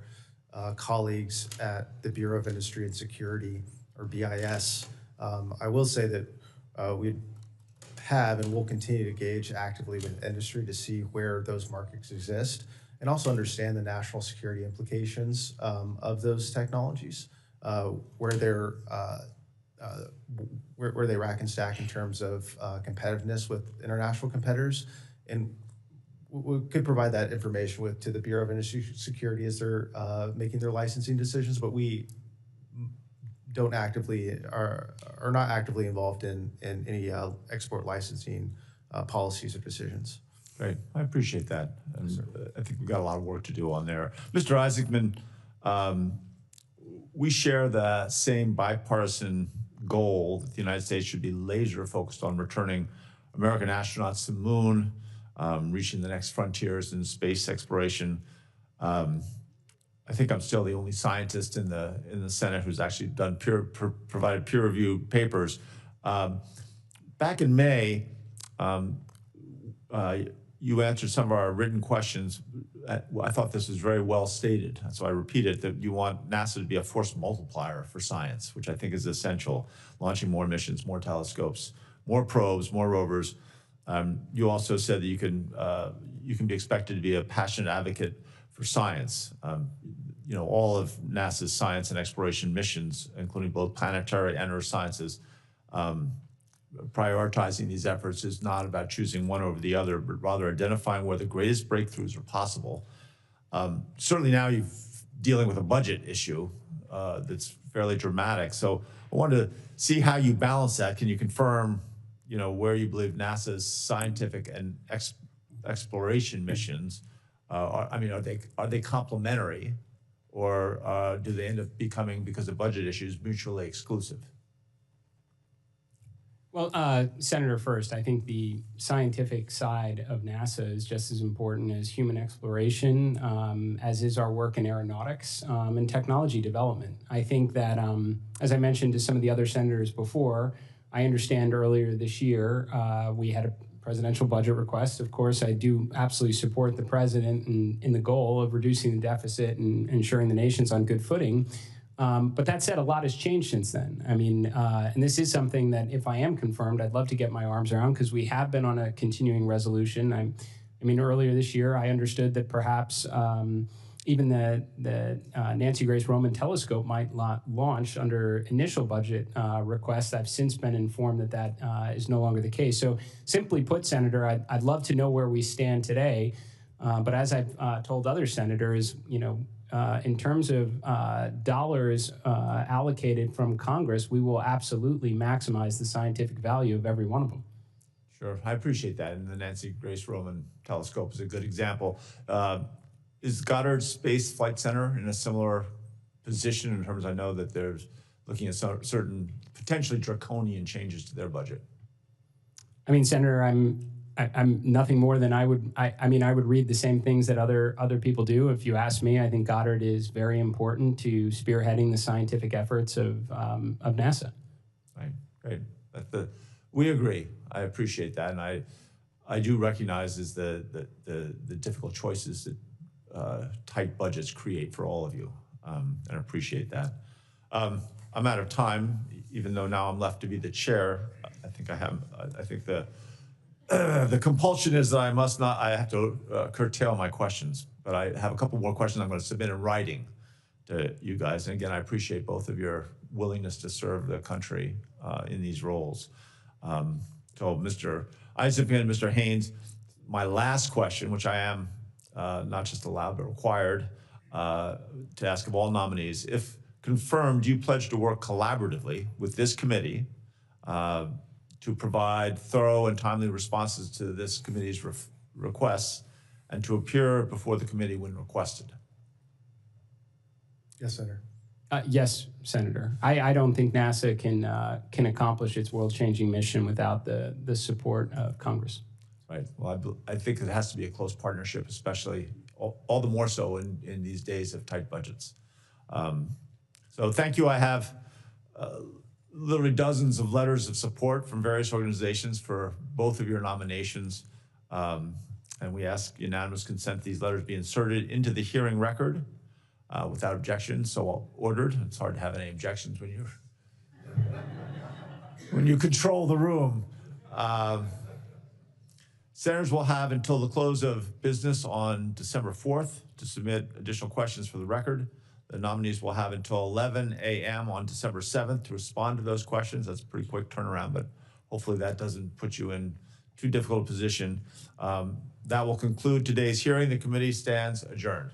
[SPEAKER 6] colleagues at the Bureau of Industry and Security, or BIS. I will say that we have and will continue to engage actively with industry to see where those markets exist and also understand the national security implications of those technologies, where they rack and stack in terms of competitiveness with international competitors. And we could provide that information to the Bureau of Industry Security as they're making their licensing decisions, but we are not actively involved in any export licensing policies or decisions.
[SPEAKER 17] Great, I appreciate that. And I think we've got a lot of work to do on there. Mr. Isaacman, we share the same bipartisan goal that the United States should be laser focused on returning American astronauts to the moon, reaching the next frontiers in space exploration. I think I'm still the only scientist in the Senate who's actually done provided peer-reviewed papers. Back in May, you answered some of our written questions. I thought this was very well stated, so I repeat it, that you want NASA to be a force multiplier for science, which I think is essential, launching more missions, more telescopes, more probes, more rovers. You also said that you can be expected to be a passionate advocate for science. All of NASA's science and exploration missions, including both planetary and earth sciences, prioritizing these efforts is not about choosing one over the other, but rather identifying where the greatest breakthroughs are possible. Certainly now you're dealing with a budget issue that's fairly dramatic. So I wanted to see how you balance that. Can you confirm, where you believe NASA's scientific and exploration missions are they complementary, or do they end up becoming, because of budget issues, mutually exclusive?
[SPEAKER 5] Well, Senator, first, I think the scientific side of NASA is just as important as human exploration, as is our work in aeronautics and technology development. I think that, as I mentioned to some of the other senators before, I understand earlier this year we had a presidential budget request. Of course, I do absolutely support the president in the goal of reducing the deficit and ensuring the nation's on good footing. But that said, a lot has changed since then. And this is something that if I am confirmed, I'd love to get my arms around, because we have been on a continuing resolution. Earlier this year, I understood that perhaps even the Nancy Grace Roman telescope might launch under initial budget requests. I've since been informed that that is no longer the case. So simply put, Senator, I'd love to know where we stand today. But as I've told other senators, in terms of dollars allocated from Congress, we will absolutely maximize the scientific value of every one of them.
[SPEAKER 17] Sure, I appreciate that. And the Nancy Grace Roman telescope is a good example. Is Goddard Space Flight Center in a similar position in terms, I know that they're looking at certain potentially draconian changes to their budget?
[SPEAKER 5] Senator, I'm nothing more than I would read the same things that other people do. If you ask me, I think Goddard is very important to spearheading the scientific efforts of NASA.
[SPEAKER 17] Right, great. We agree. I appreciate that, and I do recognize the difficult choices that tight budgets create for all of you, and I appreciate that. I'm out of time, even though now I'm left to be the chair. I think the compulsion is that I have to curtail my questions, but I have a couple more questions I'm going to submit in writing to you guys. And again, I appreciate both of your willingness to serve the country in these roles. So Mr. Isaacman and Mr. Haynes, my last question, which I am not just allowed but required to ask of all nominees, if confirmed, do you pledge to work collaboratively with this committee to provide thorough and timely responses to this committee's requests and to appear before the committee when requested?
[SPEAKER 6] Yes, Senator.
[SPEAKER 5] Yes, Senator. I don't think NASA can accomplish its world-changing mission without the support of Congress.
[SPEAKER 17] Right. Well, I think it has to be a close partnership, especially all the more so in these days of tight budgets. So thank you. I have literally dozens of letters of support from various organizations for both of your nominations. And we ask unanimous consent these letters be inserted into the hearing record without objection, so ordered. It's hard to have any objections when you control the room. Senators will have until the close of business on December 4th to submit additional questions for the record. The nominees will have until 11 a.m. on December 7th to respond to those questions. That's a pretty quick turnaround, but hopefully that doesn't put you in too difficult a position. That will conclude today's hearing. The committee stands adjourned.